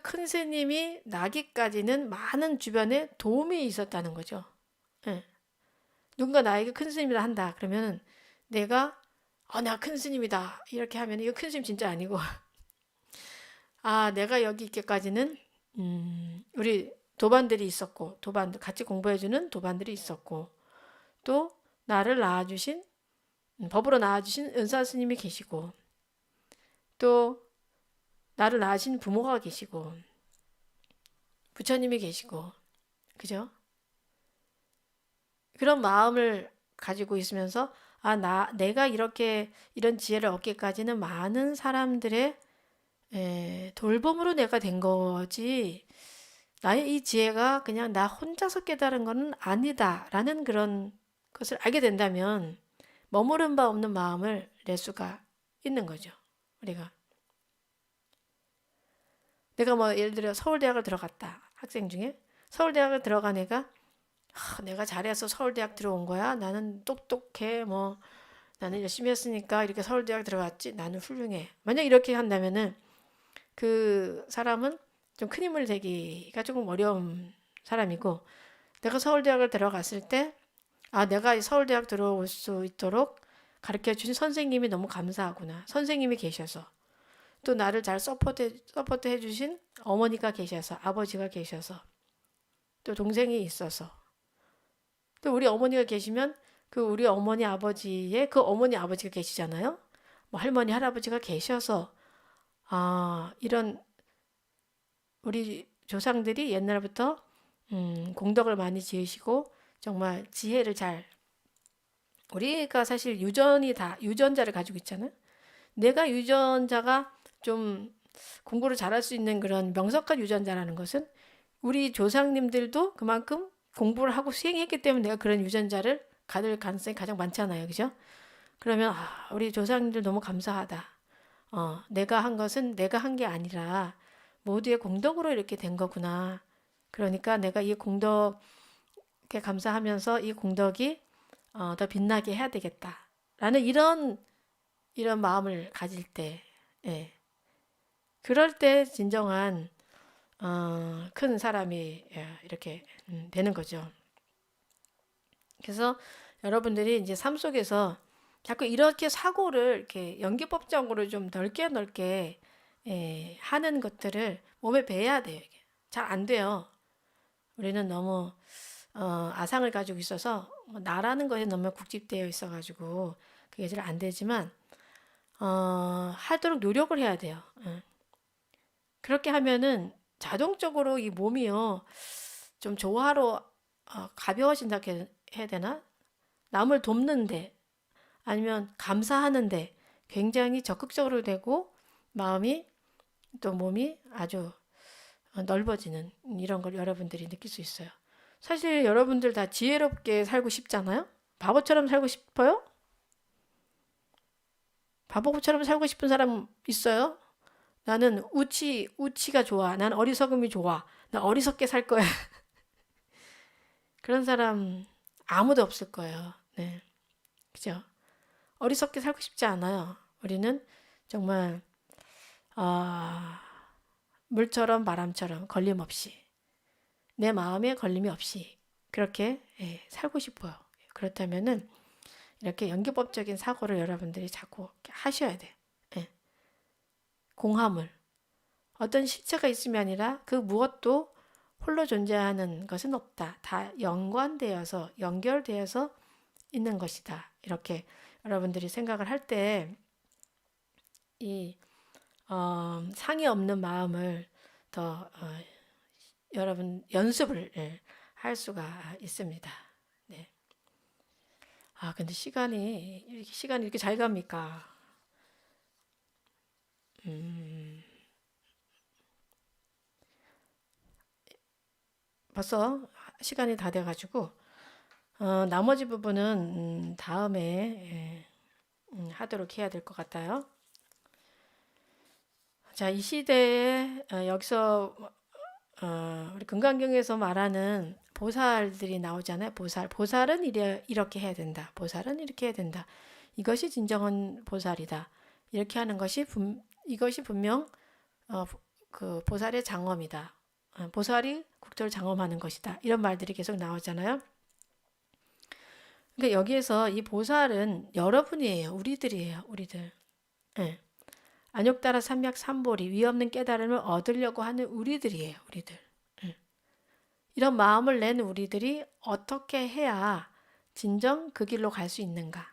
큰 스님이 나기까지는 많은 주변에 도움이 있었다는 거죠. 예. 누군가 나에게 큰 스님이라 한다. 그러면 내가 나 큰 스님이다. 이렇게 하면 이거 큰 스님 진짜 아니고 내가 여기 있기까지는 우리 도반들이 있었고 도반들 같이 공부해주는 도반들이 있었고 또 나를 낳아주신 법으로 낳아주신 은사 스님이 계시고 또 나를 낳으신 부모가 계시고 부처님이 계시고 그죠? 그런 마음을 가지고 있으면서 내가 이렇게 이런 지혜를 얻기까지는 많은 사람들의 돌봄으로 내가 된 거지 나의 이 지혜가 그냥 나 혼자서 깨달은 것은 아니다라는 그런 것을 알게 된다면 머무른 바 없는 마음을 낼 수가 있는 거죠. 우리가 내가 뭐 예를 들어 서울대학을 들어갔다. 학생 중에 서울대학을 들어간 애가 내가 잘해서 서울대학 들어온 거야. 나는 똑똑해. 뭐 나는 열심히 했으니까 이렇게 서울대학 들어갔지. 나는 훌륭해. 만약 이렇게 한다면은 그 사람은 좀 큰 힘을 되기가 조금 어려운 사람이고 내가 서울대학을 들어갔을 때 내가 서울대학 들어올 수 있도록 가르쳐 주신 선생님이 너무 감사하구나. 선생님이 계셔서 또 나를 잘 서포트 해주신 어머니가 계셔서 아버지가 계셔서 또 동생이 있어서 또 우리 어머니가 계시면 그 우리 어머니 아버지의 그 어머니 아버지가 계시잖아요. 뭐 할머니 할아버지가 계셔서 이런 우리 조상들이 옛날부터 공덕을 많이 지으시고 정말 지혜를 잘 우리가 사실 유전자를 가지고 있잖아요. 내가 유전자가 좀 공부를 잘할 수 있는 그런 명석한 유전자라는 것은 우리 조상님들도 그만큼 공부를 하고 수행했기 때문에 내가 그런 유전자를 가질 가능성이 가장 많잖아요. 그죠? 그러면 우리 조상님들 너무 감사하다. 내가 한 것은 내가 한 게 아니라 모두의 공덕으로 이렇게 된 거구나. 그러니까 내가 이 공덕에 감사하면서 이 공덕이 더 빛나게 해야 되겠다. 라는 이런 마음을 가질 때, 예. 그럴 때 진정한 큰 사람이 이렇게 되는 거죠. 그래서 여러분들이 이제 삶 속에서 자꾸 이렇게 사고를 이렇게 연기법적으로 좀 넓게 하는 것들을 몸에 배야 돼요. 잘 안 돼요. 우리는 너무 아상을 가지고 있어서 나라는 것에 너무 국집되어 있어가지고 그게 잘 안 되지만 하도록 노력을 해야 돼요. 그렇게 하면은 자동적으로 이 몸이요 좀 조화로 가벼워진다 해야 되나? 남을 돕는데 아니면 감사하는데 굉장히 적극적으로 되고 마음이 또 몸이 아주 넓어지는 이런 걸 여러분들이 느낄 수 있어요. 사실 여러분들 다 지혜롭게 살고 싶잖아요? 바보처럼 살고 싶어요? 바보처럼 살고 싶은 사람 있어요? 나는 우치가 좋아. 난 어리석음이 좋아. 나 어리석게 살 거야. 그런 사람 아무도 없을 거예요. 네. 그죠? 어리석게 살고 싶지 않아요. 우리는 정말 물처럼 바람처럼 걸림 없이 내 마음에 걸림이 없이 그렇게 살고 싶어요. 그렇다면은 이렇게 연기법적인 사고를 여러분들이 자꾸 하셔야 돼. 예. 공함을. 어떤 실체가 있음이 아니라 그 무엇도 홀로 존재하는 것은 없다. 다 연관되어서 연결되어서 있는 것이다. 이렇게 여러분들이 생각을 할 때 이 상이 없는 마음을 더 여러분 연습을 할 수가 있습니다. 네. 아, 근데 시간이 이렇게 잘 갑니까? 벌써 시간이 다 돼가지고 나머지 부분은 다음에 하도록 해야 될 것 같아요. 자, 이 시대에 여기서 우리 금강경에서 말하는 보살들이 나오잖아요. 보살은 이렇게 해야 된다. 보살은 이렇게 해야 된다. 이것이 진정한 보살이다. 이렇게 하는 것이 이것이 분명 그 보살의 장엄이다. 보살이 국토를 장엄하는 것이다. 이런 말들이 계속 나오잖아요. 그러니까 여기에서 이 보살은 여러분이에요. 우리들이에요. 우리들. 예. 안욕따라 삼약 삼보리 위 없는 깨달음을 얻으려고 하는 우리들이에요. 우리들. 예. 이런 마음을 낸 우리들이 어떻게 해야 진정 그 길로 갈 수 있는가?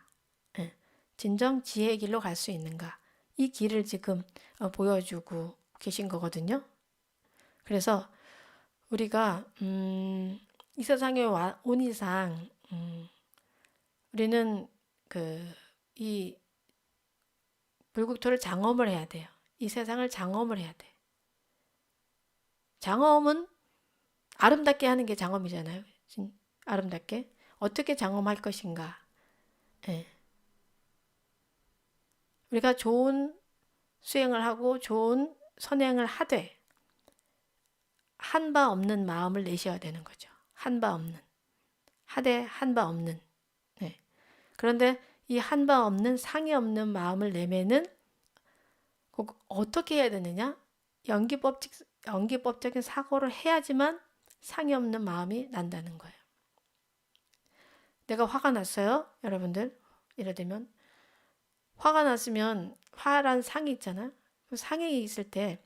예. 진정 지혜의 길로 갈 수 있는가? 이 길을 지금 보여주고 계신 거거든요. 그래서 우리가 이 세상에 온 이상 우리는 이 불국토를 장엄을 해야 돼요. 이 세상을 장엄을 해야 돼. 장엄은 아름답게 하는 게 장엄이잖아요. 아름답게. 어떻게 장엄할 것인가. 예. 우리가 좋은 수행을 하고 좋은 선행을 하되 한 바 없는 마음을 내셔야 되는 거죠. 한 바 없는. 하되 한 바 없는. 네. 그런데 이 한 바 없는 상이 없는 마음을 내면은 꼭 어떻게 해야 되느냐? 연기법적인 사고를 해야지만 상이 없는 마음이 난다는 거예요. 내가 화가 났어요. 여러분들. 예를 들면 화가 났으면 화란 상이 있잖아. 그 상이 있을 때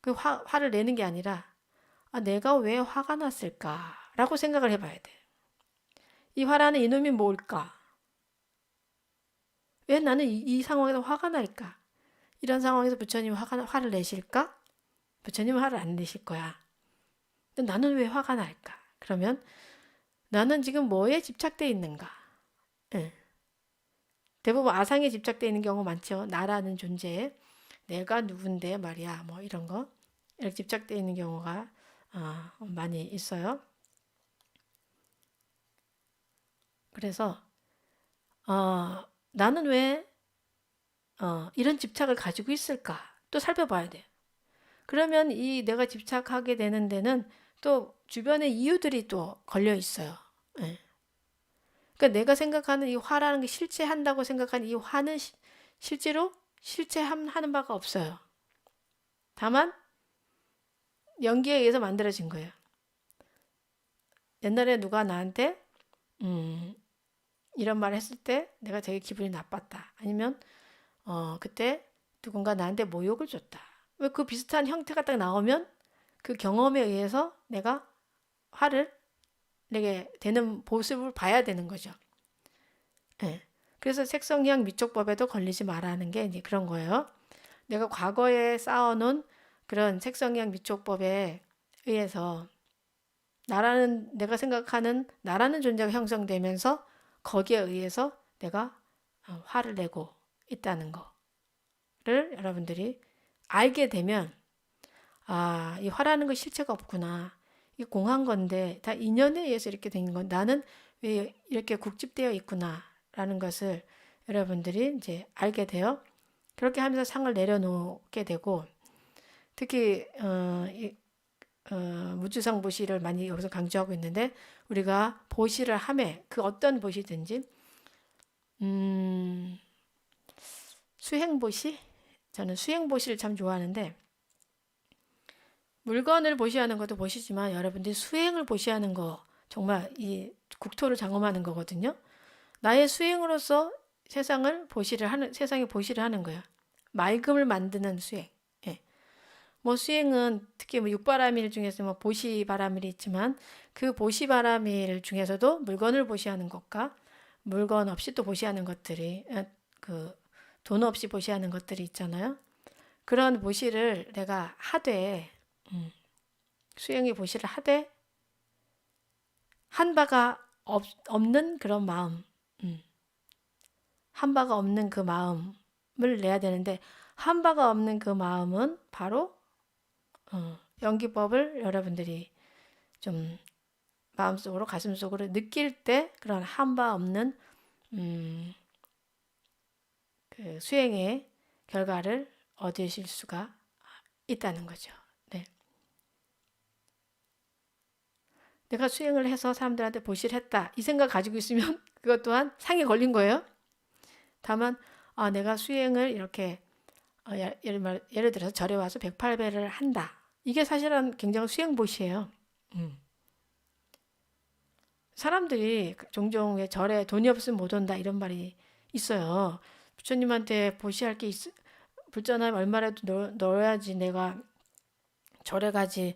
그 화를 내는 게 아니라 내가 왜 화가 났을까라고 생각을 해봐야 돼. 이 화라는 이놈이 뭘까? 왜 나는 이 상황에서 화가 날까? 이런 상황에서 부처님이 화를 내실까? 부처님은 화를 안 내실 거야. 근데 나는 왜 화가 날까? 그러면 나는 지금 뭐에 집착되어 있는가? 예. 대부분 아상에 집착되어 있는 경우 많죠. 나라는 존재에 내가 누군데 말이야. 뭐 이런 거 이렇게 집착되어 있는 경우가 많이 있어요. 그래서 나는 왜 이런 집착을 가지고 있을까? 또 살펴봐야 돼. 그러면 이 내가 집착하게 되는 데는 또 주변의 이유들이 또 걸려 있어요. 예. 그러니까 내가 생각하는 이 화라는 게 실체한다고 생각하는 이 화는 실제로 실체하는 바가 없어요. 다만 연기에 의해서 만들어진 거예요. 옛날에 누가 나한테 이런 말을 했을 때 내가 되게 기분이 나빴다. 아니면 그때 누군가 나한테 모욕을 줬다. 왜 그 비슷한 형태가 딱 나오면 그 경험에 의해서 내가 화를 내게 되는 모습을 봐야 되는 거죠. 네. 그래서 색성향 미촉법에도 걸리지 말라는 게 이제 그런 거예요. 내가 과거에 쌓아놓은 그런 색성향 미촉법에 의해서 내가 생각하는 나라는 존재가 형성되면서 거기에 의해서 내가 화를 내고 있다는 거를 여러분들이 알게 되면 이 화라는 거 실체가 없구나. 이게 공한 건데 다 인연에 의해서 이렇게 된 건 나는 왜 이렇게 국집되어 있구나라는 것을 여러분들이 이제 알게 돼요. 그렇게 하면서 상을 내려놓게 되고 특히 무주상 보시를 많이 여기서 강조하고 있는데 우리가 보시를 함에 그 어떤 보시든지 수행보시 저는 수행보시를 참 좋아하는데 물건을 보시하는 것도 보시지만 여러분들이 수행을 보시하는 거 정말 이 국토를 장엄하는 거거든요. 나의 수행으로서 세상에 보시를 하는 거예요. 맑음을 만드는 수행. 예. 뭐 수행은 특히 뭐 육바라밀 중에서 뭐 보시바라밀이 있지만 그 보시바라밀 중에서도 물건을 보시하는 것과 물건 없이 또 보시하는 것들이 그 돈 없이 보시하는 것들이 있잖아요. 그런 보시를 내가 하되 수행의 보시를 하되 한 바가 없는 그런 마음, 한 바가 없는 그 마음을 내야 되는데 한 바가 없는 그 마음은 바로 연기법을 여러분들이 좀 마음속으로 가슴속으로 느낄 때 그런 한 바 없는 그 수행의 결과를 얻으실 수가 있다는 거죠. 네. 내가 수행을 해서 사람들한테 보시를 했다. 이 생각 가지고 있으면 그것 또한 상에 걸린 거예요. 다만 내가 수행을 이렇게 예를 들어서 절에 와서 108배를 한다. 이게 사실은 굉장히 수행보시예요. 사람들이 종종 왜 절에 돈이 없으면 못 온다 이런 말이 있어요. 부처님한테 보시할 게 불전하면 얼마라도 넣어야지 내가 절에 가지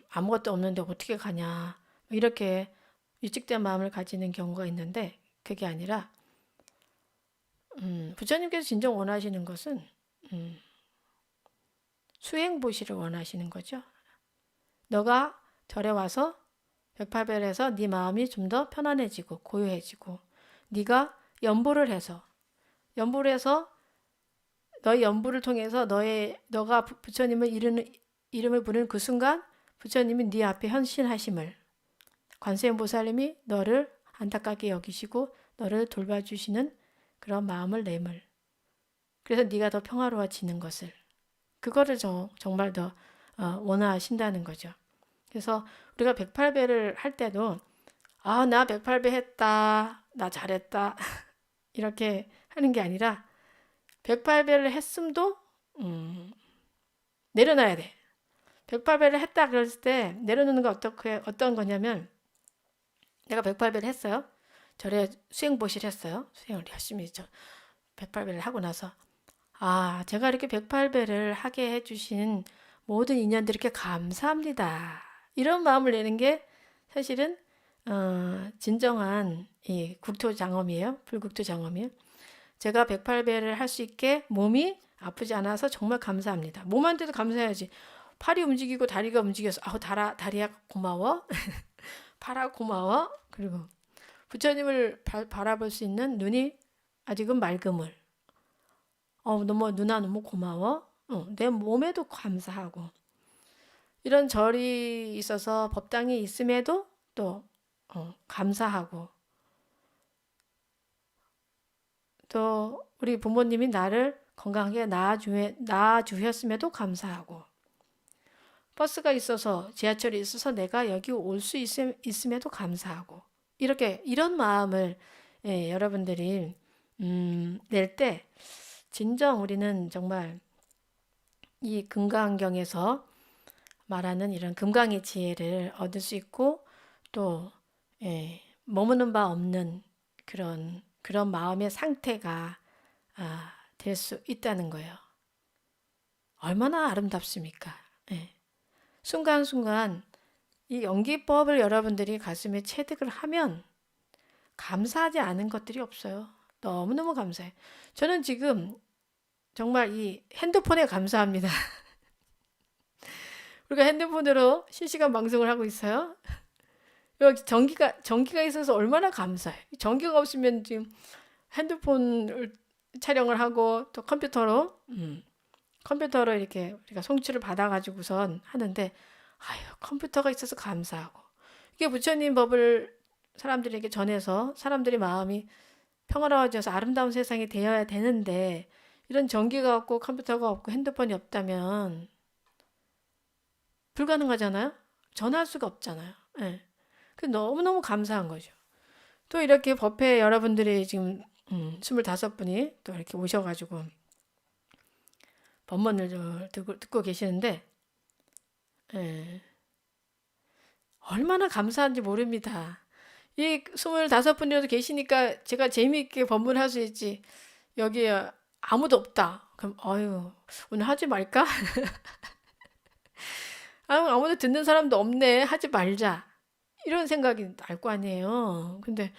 아무것도 없는데 어떻게 가냐 이렇게 위축된 마음을 가지는 경우가 있는데 그게 아니라 부처님께서 진정 원하시는 것은 수행보시를 원하시는 거죠. 너가 절에 와서 108배를 해서 네 마음이 좀 더 편안해지고 고요해지고 네가 연보를 해서 너의 연보를 통해서 너가 부처님을 이름을 부르는 그 순간 부처님이 네 앞에 현신하심을 관세음보살님이 너를 안타깝게 여기시고 너를 돌봐주시는 그런 마음을 내물 그래서 네가 더 평화로워지는 것을 그거를 정말 더 원하신다는 거죠. 그래서 우리가 108배를 할 때도 나 108배 했다. 나 잘했다. 이렇게 하는 게 아니라 108배를 했음도 내려놔야 돼. 108배를 했다 그랬을 때 내려놓는 거 어떤 거냐면 내가 108배를 했어요. 절에 수행보시를 했어요. 수행을 열심히 108배를 하고 나서 제가 이렇게 108배를 하게 해주신 모든 인연들 이렇게 감사합니다. 이런 마음을 내는 게 사실은 진정한 이 국토 장엄이에요. 불국토 장엄이에요. 제가 108배를 할 수 있게 몸이 아프지 않아서 정말 감사합니다. 몸한테도 감사해야지. 팔이 움직이고 다리가 움직여서 다리야 고마워. 팔아 고마워. 그리고 부처님을 바라볼 수 있는 눈이 아직은 맑음을. 누나 너무 고마워. 내 몸에도 감사하고. 이런 절이 있어서 법당이 있음에도 또 감사하고 또 우리 부모님이 나를 건강하게 낳아주셨음에도 감사하고 버스가 있어서 지하철이 있어서 내가 여기 올 수 있음에도 감사하고 이런 마음을 여러분들이 낼 때 진정 우리는 정말 이 금강경에서 말하는 이런 금강의 지혜를 얻을 수 있고 또 머무는 바 없는 그런 마음의 상태가 될 수 있다는 거예요. 얼마나 아름답습니까? 순간순간 이 연기법을 여러분들이 가슴에 체득을 하면 감사하지 않은 것들이 없어요. 너무너무 감사해. 저는 지금 정말 이 핸드폰에 감사합니다. 우리가 핸드폰으로 실시간 방송을 하고 있어요. 여기 전기가 있어서 얼마나 감사해. 전기가 없으면 지금 핸드폰을 촬영을 하고 또 컴퓨터로 이렇게 우리가 송출을 받아가지고선 하는데 컴퓨터가 있어서 감사하고 이게 부처님 법을 사람들에게 전해서 사람들의 마음이 평화로워져서 아름다운 세상이 되어야 되는데 이런 전기가 없고 컴퓨터가 없고 핸드폰이 없다면 불가능하잖아요. 전할 수가 없잖아요. 그 너무너무 감사한 거죠. 또 이렇게 법회 여러분들이 지금 25분이 또 이렇게 오셔가지고 법문을 듣고 계시는데 예. 얼마나 감사한지 모릅니다. 이 25분이라도 계시니까 제가 재미있게 법문할 수 있지. 여기에 아무도 없다. 그럼 어유 오늘 하지 말까? 아무도 듣는 사람도 없네. 하지 말자. 이런 생각이 날 거 아니에요. 근데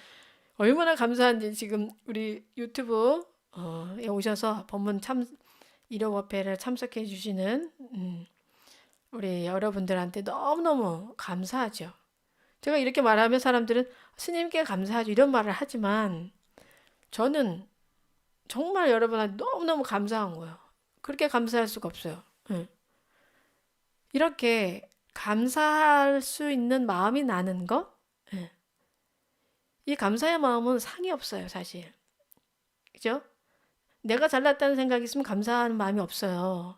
얼마나 감사한지 지금 우리 유튜브에 오셔서 법문 참 일요법회를 참석해 주시는 우리 여러분들한테 너무너무 감사하죠. 제가 이렇게 말하면 사람들은 스님께 감사하죠. 이런 말을 하지만 저는 정말 여러분한테 너무너무 감사한 거예요. 그렇게 감사할 수가 없어요. 예. 이렇게 감사할 수 있는 마음이 나는 것? 예. 이 감사의 마음은 상이 없어요, 사실. 그죠? 내가 잘났다는 생각이 있으면 감사하는 마음이 없어요.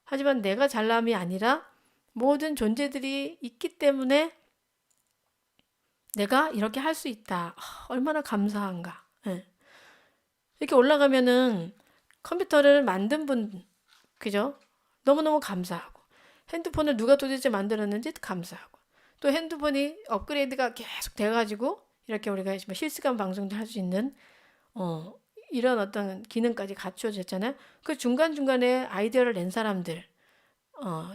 하지만 내가 잘남이 아니라 모든 존재들이 있기 때문에 내가 이렇게 할 수 있다. 얼마나 감사한가. 예. 이렇게 올라가면은 컴퓨터를 만든 분, 그죠? 너무너무 감사하고. 핸드폰을 누가 도대체 만들었는지 감사하고. 또 핸드폰이 업그레이드가 계속 돼가지고 이렇게 우리가 실시간 방송도 할 수 있는 어, 이런 어떤 기능까지 갖추어졌잖아요. 그 중간중간에 아이디어를 낸 사람들,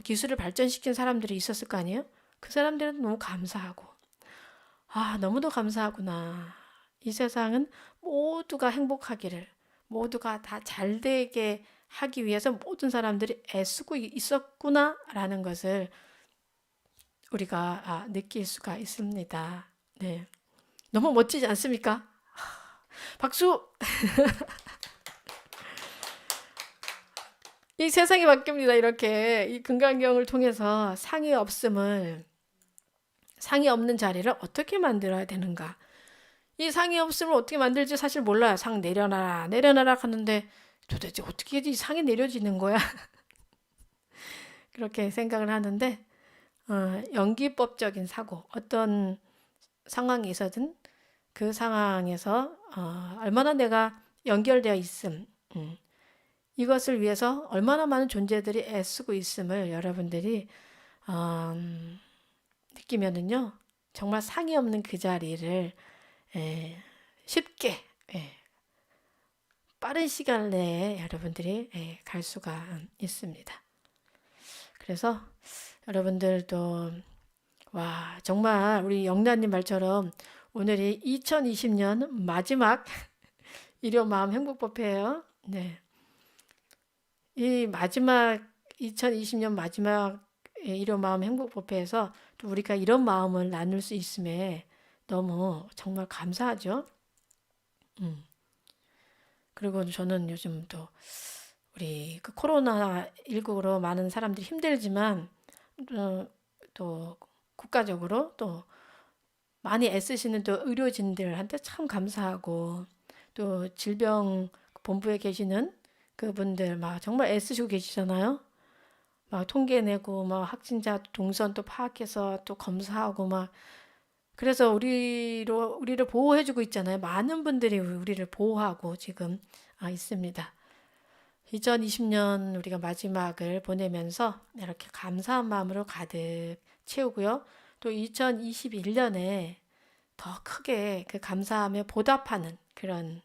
기술을 발전시킨 사람들이 있었을 거 아니에요? 그 사람들은 너무 감사하고. 너무도 감사하구나. 이 세상은 모두가 행복하기를, 모두가 다 잘되게 하기 위해서 모든 사람들이 애쓰고 있었구나라는 것을 우리가 느낄 수가 있습니다. 네. 너무 멋지지 않습니까? 박수! 이 세상이 바뀝니다. 이렇게 이 금강경을 통해서 상이 없는 자리를 어떻게 만들어야 되는가? 이 상이 없으면 어떻게 만들지 사실 몰라요. 상 내려놔라, 내려놔라 하는데 도대체 어떻게 이 상이 내려지는 거야? 그렇게 생각을 하는데 연기법적인 사고, 어떤 상황에서든 그 상황에서 얼마나 내가 연결되어 있음, 이것을 위해서 얼마나 많은 존재들이 애쓰고 있음을 여러분들이 느끼면은요, 정말 상이 없는 그 자리를 쉽게 빠른 시간 내에 여러분들이 갈 수가 있습니다. 그래서 여러분들도 정말 우리 영란님 말처럼 오늘이 2020년 마지막 일요 마음 행복법회예요. 네. 이 마지막 2020년 마지막 일요 마음 행복법회에서 또 우리가 이런 마음을 나눌 수 있음에 너무 정말 감사하죠. 그리고 저는 요즘 또 우리 그 코로나19로 많은 사람들이 힘들지만 또 국가적으로 또 많이 애쓰시는 또 의료진들한테 참 감사하고 또 질병본부에 계시는 그분들 막 정말 애쓰시고 계시잖아요. 막 통계 내고 막 확진자 동선 또 파악해서 또 검사하고 막 그래서 우리를 보호해주고 있잖아요. 많은 분들이 우리를 보호하고 지금 있습니다. 2020년 우리가 마지막을 보내면서 이렇게 감사한 마음으로 가득 채우고요. 또 2021년에 더 크게 그 감사함에 보답하는 그런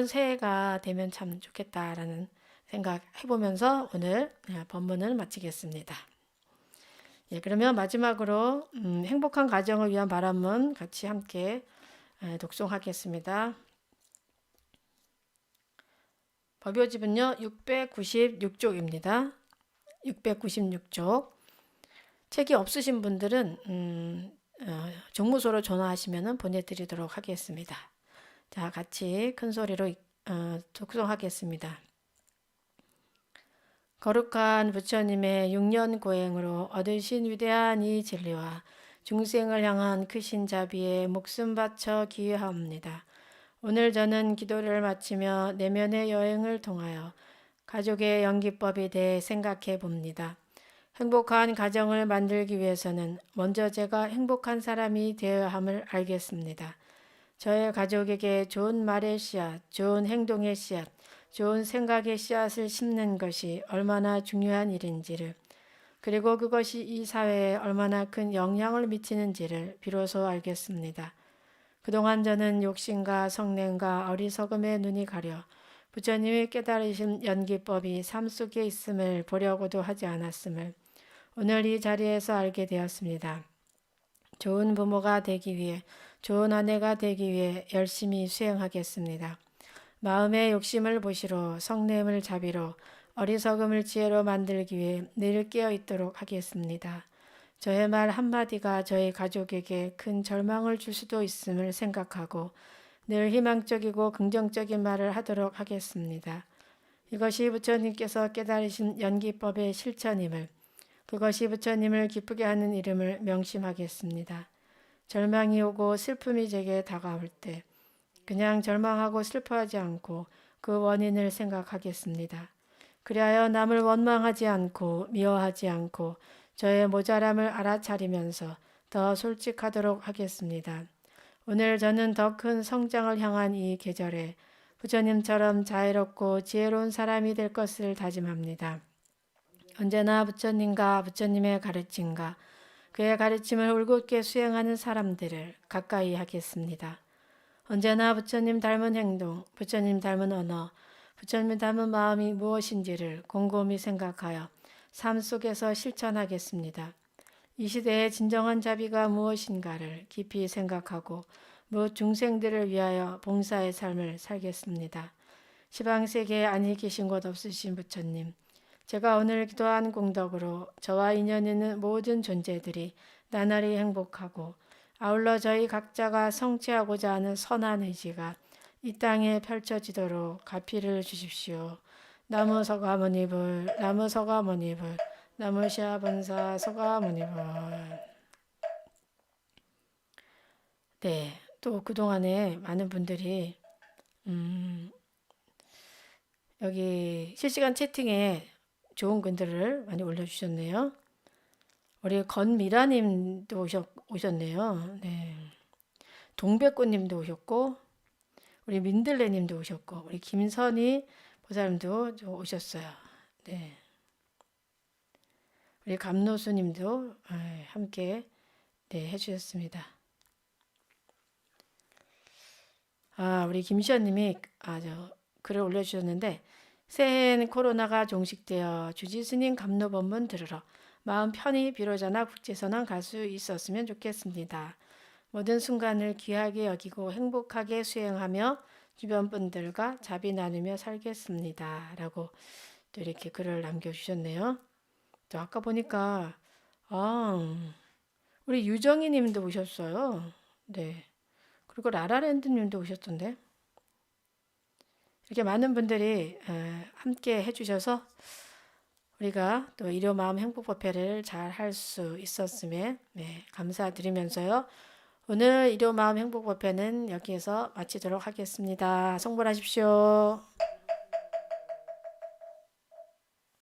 새해가 되면 참 좋겠다라는 생각 해보면서 오늘 법문을 마치겠습니다. 그러면 마지막으로 행복한 가정을 위한 바람문 같이 함께 독송하겠습니다. 법요집은요 696쪽입니다. 696쪽. 책이 없으신 분들은 정무소로 전화하시면 보내드리도록 하겠습니다. 자, 같이 큰 소리로 독송하겠습니다. 거룩한 부처님의 6년 고행으로 얻으신 위대한 이 진리와 중생을 향한 크신 자비에 목숨 바쳐 기여합니다. 오늘 저는 기도를 마치며 내면의 여행을 통하여 가족의 연기법에 대해 생각해 봅니다. 행복한 가정을 만들기 위해서는 먼저 제가 행복한 사람이 되어야 함을 알겠습니다. 저의 가족에게 좋은 말의 씨앗, 좋은 행동의 씨앗, 좋은 생각의 씨앗을 심는 것이 얼마나 중요한 일인지를 그리고 그것이 이 사회에 얼마나 큰 영향을 미치는지를 비로소 알겠습니다. 그동안 저는 욕심과 성냄과 어리석음에 눈이 가려 부처님이 깨달으신 연기법이 삶 속에 있음을 보려고도 하지 않았음을 오늘 이 자리에서 알게 되었습니다. 좋은 부모가 되기 위해, 좋은 아내가 되기 위해 열심히 수행하겠습니다. 마음의 욕심을 보시로, 성냄을 자비로, 어리석음을 지혜로 만들기 위해 늘 깨어 있도록 하겠습니다. 저의 말 한마디가 저희 가족에게 큰 절망을 줄 수도 있음을 생각하고 늘 희망적이고 긍정적인 말을 하도록 하겠습니다. 이것이 부처님께서 깨달으신 연기법의 실천임을, 그것이 부처님을 기쁘게 하는 이름을 명심하겠습니다. 절망이 오고 슬픔이 제게 다가올 때 그냥 절망하고 슬퍼하지 않고 그 원인을 생각하겠습니다. 그리하여 남을 원망하지 않고 미워하지 않고 저의 모자람을 알아차리면서 더 솔직하도록 하겠습니다. 오늘 저는 더 큰 성장을 향한 이 계절에 부처님처럼 자애롭고 지혜로운 사람이 될 것을 다짐합니다. 언제나 부처님과 부처님의 가르침과 그의 가르침을 올곧게 수행하는 사람들을 가까이 하겠습니다. 언제나 부처님 닮은 행동, 부처님 닮은 언어, 부처님 닮은 마음이 무엇인지를 곰곰이 생각하여 삶 속에서 실천하겠습니다. 이 시대의 진정한 자비가 무엇인가를 깊이 생각하고 무엇 중생들을 위하여 봉사의 삶을 살겠습니다. 시방세계에 안이 계신 곳 없으신 부처님, 제가 오늘 기도한 공덕으로 저와 인연 있는 모든 존재들이 나날이 행복하고 아울러 저희 각자가 성취하고자 하는 선한 의지가 이 땅에 펼쳐지도록 가피를 주십시오. 나무 서가모니불, 나무 서가모니불, 나무 시아본사 서가모니불. 네, 또 그동안에 많은 분들이 여기 실시간 채팅에 좋은 글들을 많이 올려주셨네요. 우리 건미라님도 오셨네요. 네. 동백꽃님도 오셨고, 우리 민들레님도 오셨고, 우리 김선희 보살님도 오셨어요. 네. 우리 감노수님도 함께 네, 해주셨습니다. 우리 김시연님이 글을 올려주셨는데 새해엔 코로나가 종식되어 주지스님 감로법문 들으러 마음 편히 비로자나 국제선언 갈 수 있었으면 좋겠습니다. 모든 순간을 귀하게 여기고 행복하게 수행하며 주변 분들과 자비 나누며 살겠습니다. 라고 또 이렇게 글을 남겨주셨네요. 또 아까 보니까 우리 유정희 님도 오셨어요. 네. 그리고 라라랜드 님도 오셨던데. 이렇게 많은 분들이 함께 해주셔서 우리가 또 일요마음 행복법회를 잘 할 수 있었음에 감사드리면서요. 오늘 일요마음 행복법회는 여기에서 마치도록 하겠습니다. 성불하십시오.